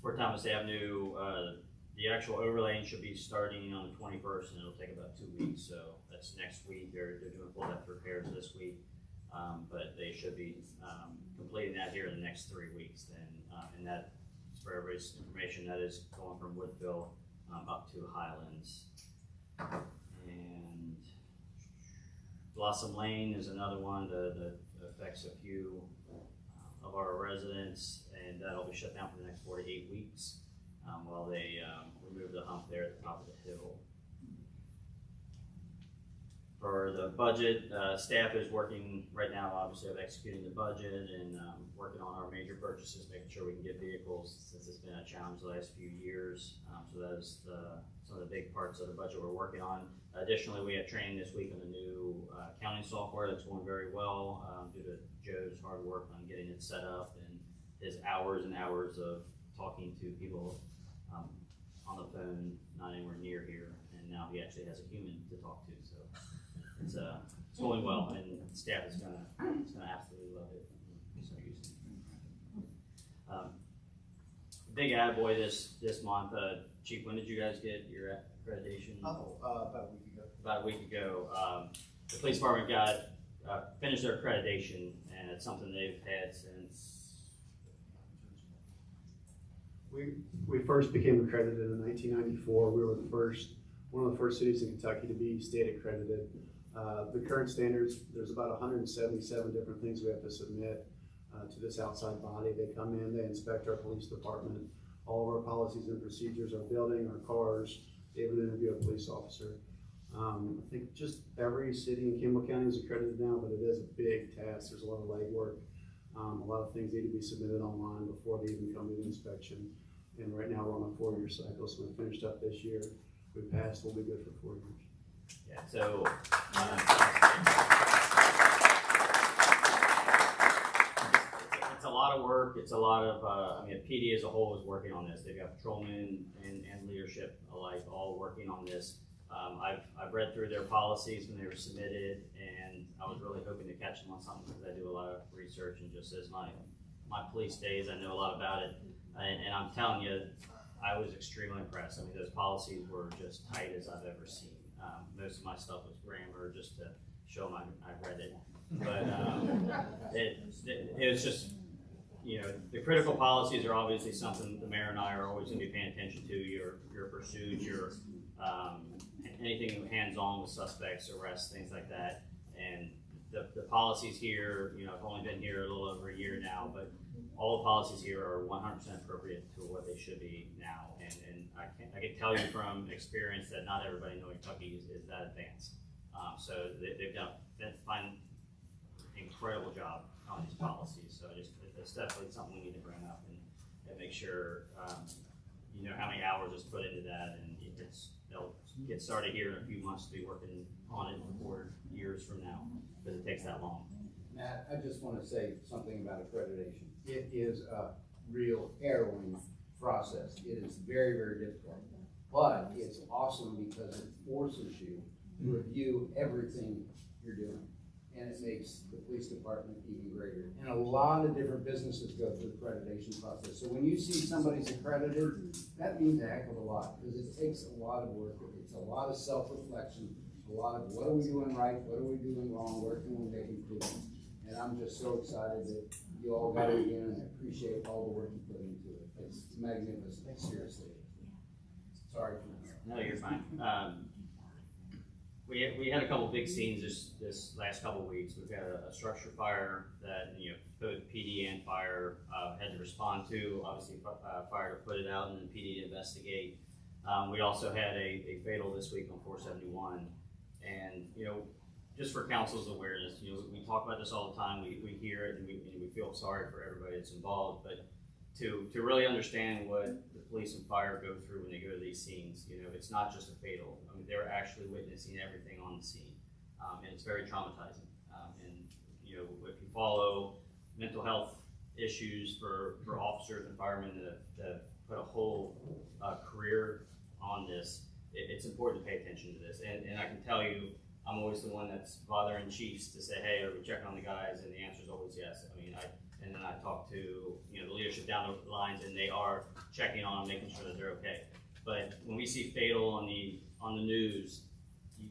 Fort Thomas Avenue, the actual overlaying should be starting on the 21st, and it'll take about 2 weeks. So that's next week. They're doing full depth repairs this week, but they should be completing that here in the next 3 weeks. Then, and that, for everybody's information, that is going from Woodville up to Highlands. And Blossom Lane is another one that affects a few of our residents, and that'll be shut down for the next 4 to 8 weeks while they remove the hump there at the top of the hill. For the budget, staff is working right now, obviously, of executing the budget and working on our major purchases, making sure we can get vehicles, since it's been a challenge the last few years. So that is some of the big parts of the budget we're working on. Additionally, we have training this week on the new accounting software that's going very well due to Joe's hard work on getting it set up and his hours and hours of talking to people on the phone, not anywhere near here. And now he actually has a human to talk to. So it's going well, and staff is gonna absolutely love it. So using it. Big attaboy this month. Chief, when did you guys get your accreditation? About a week ago. About a week ago. The police department finished their accreditation, and it's something they've had since We first became accredited in 1994. We were one of the first cities in Kentucky to be state accredited. The current standards, there's about 177 different things we have to submit to this outside body. They come in, they inspect our police department, all of our policies and procedures, our building, our cars. They even interview a police officer. I think just every city in Campbell County is accredited now, but it is a big task. There's a lot of legwork. A lot of things need to be submitted online before they even come to the inspection. And right now we're on a 4-year cycle, so we finished up this year. We passed, we'll be good for 4 years. Yeah, so it's a lot of work. It's a lot of, I mean, PD as a whole is working on this. They've got patrolmen and leadership alike all working on this. I've read through their policies when they were submitted, and I was really hoping to catch them on something because I do a lot of research, and just as my police days, I know a lot about it. And I'm telling you, I was extremely impressed. I mean, those policies were just tight as I've ever seen. Most of my stuff was grammar just to show them I read it. But it was just, you know, the critical policies are obviously something the mayor and I are always going to be paying attention to. Your pursuit, your anything hands-on with suspects, arrests, things like that. And the policies here, you know, I've only been here a little over a year now, but all the policies here are 100% appropriate to what they should be now. And I can tell you from experience that not everybody in Kentucky is that advanced. So they've done an incredible job on these policies. So it's definitely something we need to bring up and make sure, you know, how many hours is put into that, and they'll get started here in a few months to be working on it before years from now, because it takes that long. Matt, I just want to say something about accreditation. It is a real harrowing process. It is very, very difficult, but it's awesome because it forces you to review everything you're doing, and it makes the police department even greater. And a lot of different businesses go through the accreditation process. So when you see somebody's accredited, that means a heck of a lot, because it takes a lot of work. It's a lot of self-reflection, a lot of what are we doing right, what are we doing wrong, where can we make improvements. And I'm just so excited that you all got it again, and I appreciate all the work you put into it. It's magnificent, seriously. Sorry for that. No, you're fine. We had a couple big scenes this last couple weeks. We've had a structure fire that, you know, both PD and fire had to respond to. Obviously, fire to put it out and then PD to investigate. We also had a fatal this week on 471, and you know, just for council's awareness, you know, we talk about this all the time. We hear it and we feel sorry for everybody that's involved, but to really understand what the police and fire go through when they go to these scenes, you know, it's not just a fatal. I mean, they're actually witnessing everything on the scene, and it's very traumatizing. And you know, if you follow mental health issues for officers and firemen that put a whole career on this, it's important to pay attention to this. And I can tell you, I'm always the one that's bothering chiefs to say, hey, are we checking on the guys? And the answer is always yes. I mean, and then I talk to, you know, the leadership down the lines, and they are checking on them, making sure that they're okay. But when we see fatal on the news, you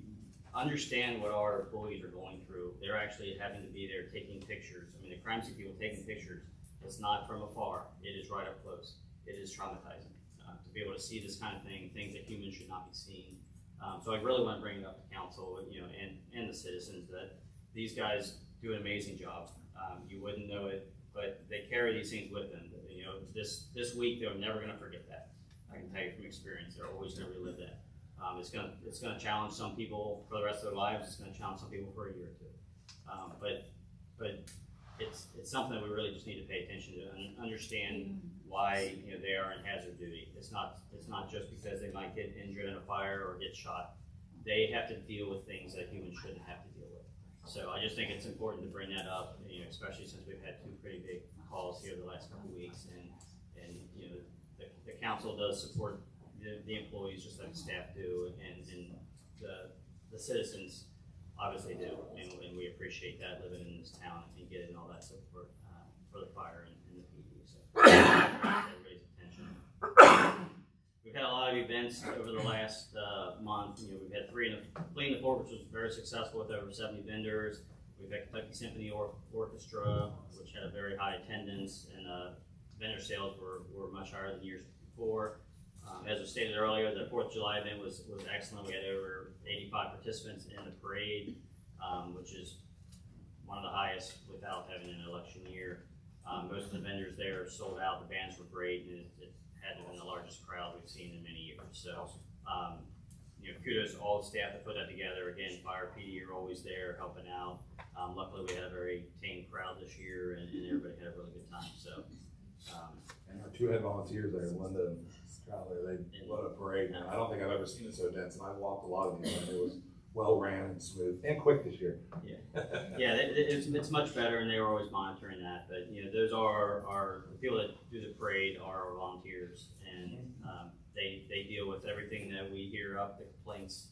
understand what our employees are going through. They're actually having to be there taking pictures. I mean, the crime scene people taking pictures, it's not from afar. It is right up close. It is traumatizing to be able to see this kind of thing, things that humans should not be seeing. So I really want to bring it up to council, you know, and the citizens, that these guys do an amazing job. You wouldn't know it, but they carry these things with them. You know, this week they're never going to forget that. I can tell you from experience, they're always going to relive that. It's going to challenge some people for the rest of their lives. It's going to challenge some people for a year or two. But it's something that we really just need to pay attention to and understand why, you know, they are in hazard duty. It's not just because they might get injured in a fire or get shot. They have to deal with things that humans shouldn't have to deal with. So I just think it's important to bring that up, you know, especially since we've had two pretty big calls here the last couple of weeks, and you know, the council does support the employees just like staff do, and the citizens obviously do, and we appreciate that living in this town and getting all that support for the fire and the PD. So everybody's attention. We've had a lot of events over the last month. You know, we've had three in the Fort, which was very successful with over 70 vendors. We've had Kentucky Symphony Orchestra, which had a very high attendance, and vendor sales were much higher than years before. As was stated earlier, the 4th of July event was excellent. We had over 85 participants in the parade, which is one of the highest without having an election year. Most of the vendors there sold out. The bands were great, and it had to have been the largest crowd we've seen in many years. So, kudos to all the staff that put that together. Again, Fire PD are always there helping out. Luckily, we had a very tame crowd this year, and everybody had a really good time. So, and our 2 head volunteers there, Linda and Charlie, what a parade. I don't think I've ever seen it so dense, and I walked a lot of these, and it was well ran and smooth and quick this year. Yeah, it's much better, and they were always monitoring that. But those are the people that do the parade are our volunteers, and they deal with everything that we hear up, the complaints,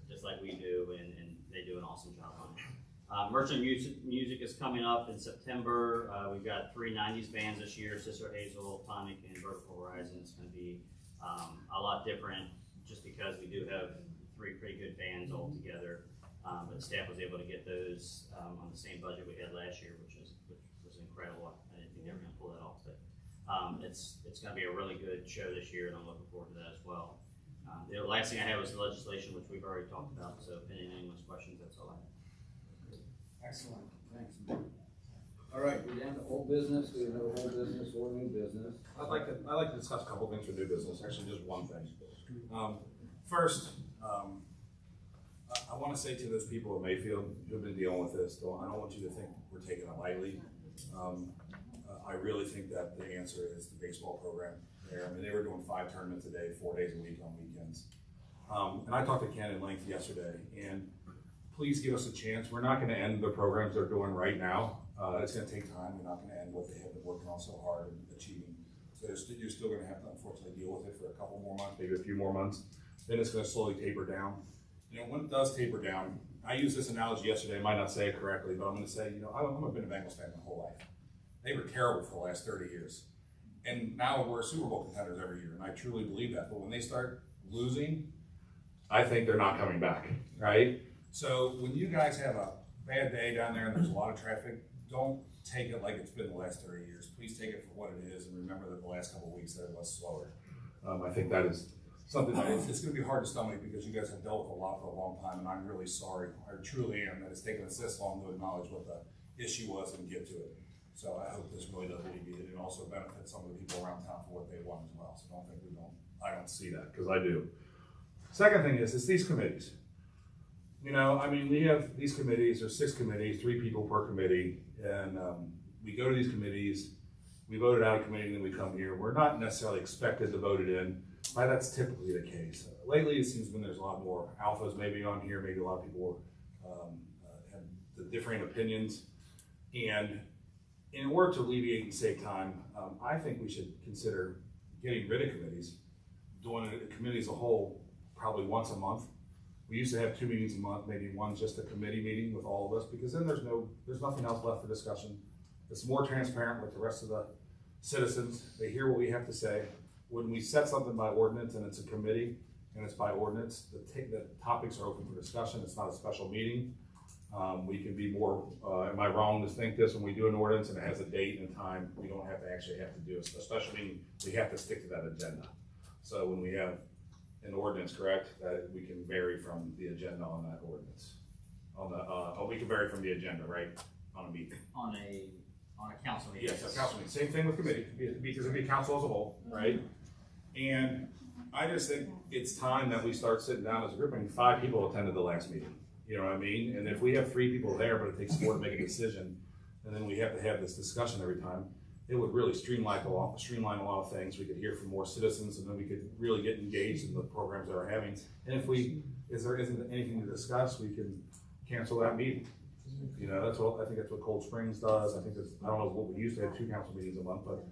just like we do, and they do an awesome job on it. Merchant music is coming up in September. We've got 3 90s bands this year: Sister Hazel, Tonic, and Vertical Horizon. It's going to be a lot different, just because we do have 3 pretty good bands all together. But the staff was able to get those on the same budget we had last year, which was incredible. I didn't think they were going to pull that off, but it's going to be a really good show this year, and I'm looking forward to that as well. The last thing I had was the legislation, which we've already talked about. So if anyone's questions, that's all I have. Excellent, thanks. All right, we're down to old business. We have no old business or new business. I'd like to discuss a couple things for new business. Actually, just one thing. First, I want to say to those people in Mayfield who have been dealing with this, I don't want you to think we're taking it lightly. I really think that the answer is the baseball program there. I mean, they were doing 5 tournaments a day, 4 days a week on weekends. And I talked to Ken at length yesterday, and please give us a chance. We're not going to end the programs they're doing right now. It's going to take time. We're not going to end what they have been working on so hard and achieving. So you're still going to have to, unfortunately, deal with it for a couple more months, maybe a few more months. Then it's going to slowly taper down. When it does taper down, I used this analogy yesterday. I might not say it correctly, but I'm going to say, I've been a Bengals fan my whole life. They were terrible for the last 30 years. And now we're Super Bowl contenders every year, and I truly believe that. But when they start losing, I think they're not coming back, right? So when you guys have a bad day down there and there's a lot of traffic, don't take it like it's been the last 30 years. Please take it for what it is, and remember that the last couple of weeks that it was slower. I think that is something that it's going to be hard to stomach, because you guys have dealt with a lot for a long time, and I'm really sorry. I truly am that it's taken us this long to acknowledge what the issue was and get to it. So I hope this really does alleviate it and also benefit some of the people around town for what they want as well. So I don't see that, because I do. Second thing is these committees. We have these committees. There's 6 committees, 3 people per committee, and we go to these committees, we vote it out of committee, and then we come here. We're not necessarily expected to vote it in. That's typically the case. Lately, it seems when there's a lot more alphas maybe on here, maybe a lot of people have the differing opinions. And in order to alleviate and save time, I think we should consider getting rid of committees, doing a committee as a whole probably once a month. We used to have 2 meetings a month, maybe one just a committee meeting with all of us, because then there's nothing else left for discussion. It's more transparent with the rest of the citizens. They hear what we have to say. When we set something by ordinance and it's a committee and it's by ordinance, the topics are open for discussion. It's not a special meeting. We can be more, am I wrong to think this? When we do an ordinance and it has a date and time, we don't have to do a special meeting. We have to stick to that agenda. So when we have an ordinance, correct, that we can vary from the agenda on that ordinance. We can vary from the agenda, right, on a meeting. On a council meeting. Yes, a council meeting. Same thing with committee, because it'd be council as a whole, right? And I just think it's time that we start sitting down as a group. 5 people attended the last meeting. You know what I mean? And if we have 3 people there, but it takes 4 to make a decision, and then we have to have this discussion every time, it would really streamline a lot of things. We could hear from more citizens, and then we could really get engaged in the programs that we're having. And if there isn't anything to discuss, we can cancel that meeting. I think that's what Cold Springs does. I don't know what we used to have 2 council meetings a month, but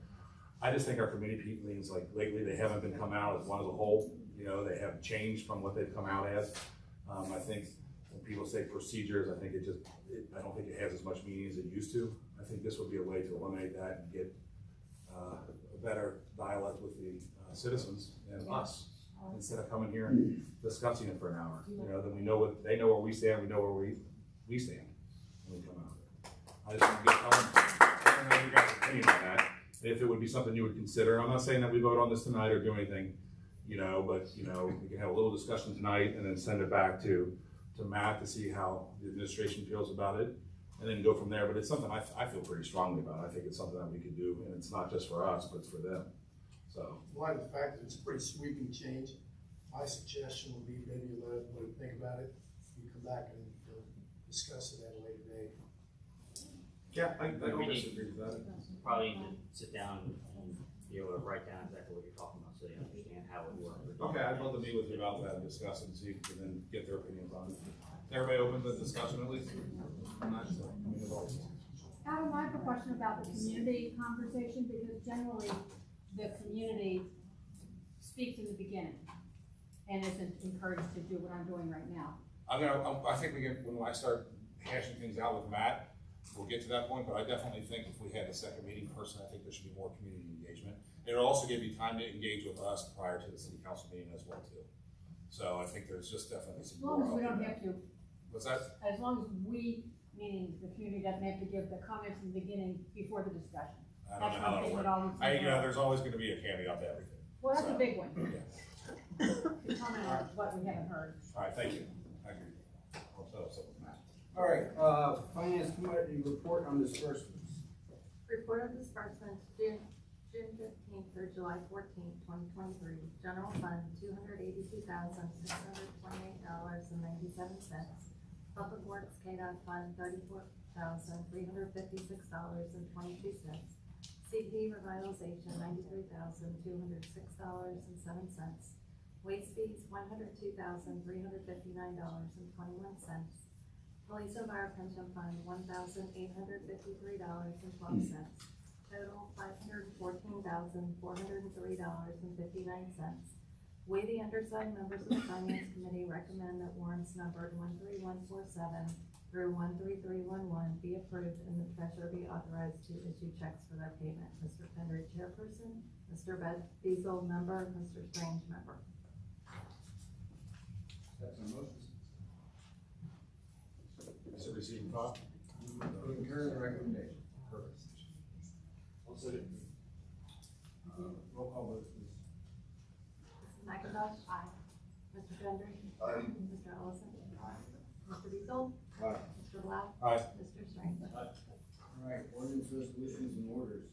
I just think our committee meetings, like lately, they haven't been come out as one as a whole. They have changed from what they've come out as. I think when people say procedures, I don't think it has as much meaning as it used to. I think this would be a way to eliminate that and get a better dialogue with the citizens and us, instead of coming here and discussing it for an hour. Then they know where we stand, we know where we stand when we come out. I just want to get I don't know your guys' opinion on that. if it would be something you would consider. I'm not saying that we vote on this tonight or do anything, but, we can have a little discussion tonight and then send it back to Matt to see how the administration feels about it, and then go from there. But it's something I feel pretty strongly about. I think it's something that we could do, and it's not just for us, but it's for them. So. One, the fact that it's a pretty sweeping change, my suggestion would be maybe you let everybody think about it. You come back and discuss it at a later date. Yeah, I don't We disagree with that. Probably need to sit down and be able to write down exactly what you're talking about, so you understand how it works. Okay, I'd love to meet with you about that and discuss it and see if we can then get their opinions on it. Is everybody open to discussion at least? Adam, I have a question about the community conversation, because generally the community speaks in the beginning and isn't encouraged to do what I'm doing right now. I think when I start hashing things out with Matt, we'll get to that point, but I definitely think if we had a second meeting person, I think there should be more community engagement. It'll also give you time to engage with us prior to the city council meeting as well too. So I think there's just definitely some. As long as we don't have to. What's that? As long as we, meaning the community, doesn't have to give the comments in the beginning before the discussion. I don't know how that works. There's always gonna be a caveat to everything. Well, that's So, a big one. Yeah. To comment on what we haven't heard. All right, thank you. I agree. I'll set up something with Matt. All right, Finance Committee report on disbursements. Report of disbursements, June 15th through July 14th, 2023. General fund, $282,628.97. Public Works KDOT fund, $34,356.22. CPD revitalization, $93,206.07. Waste fees, $102,359.21. Police and Fire Pension Fund, $1,853.12. Total, $514,403.59. We, the undersigned members of the Finance Committee, recommend that warrants numbered 13147 through 13311 be approved and the treasurer be authorized to issue checks for their payment. Mr. Fender, chairperson. Mr. Beazle, member. Mr. Strange, member. That's a motion. Is it received and filed? Concur the recommendation. Perfect. Roll call vote, please. Mrs. McIntosh? Aye. Mr. Fender? Aye. Mr. Ellison? Aye. Mr. Beazle? Aye. Mr. Blau? Aye. Mr. Strange? All right, ordinance, resolutions, and orders.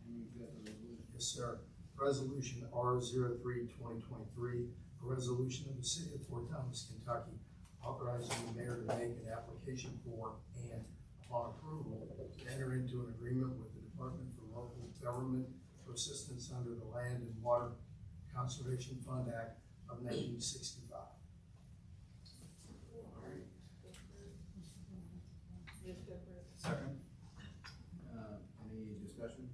And you've got the resolution. Yes, sir. Resolution R03-2023, a resolution of the city of Fort Thomas, Kentucky, authorizing the mayor to make an application for and, upon approval, to enter into an agreement with the Department for Local Government for assistance under the Land and Water Conservation Fund Act of 1965. Second. Any discussion?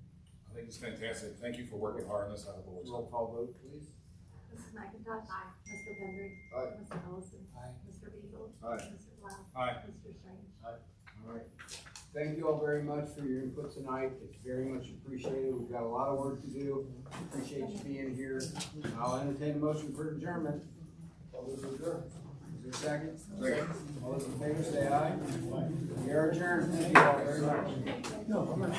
I think it's fantastic. Thank you for working hard on this. Roll call vote, please. Mrs. McIntosh? Aye. Mr. Fender? Aye. Mr. Ellison? Aye. Mr. Beazle? Aye. Mr. Blau? Aye. Mr. Strange? All right. Thank you all very much for your input tonight. It's very much appreciated. We've got a lot of work to do. Appreciate you being here. I'll entertain a motion for adjournment. All those in favor? Is there a second? Second. All those in favor say aye. We are adjourned. Thank you all very much. No, I'm not.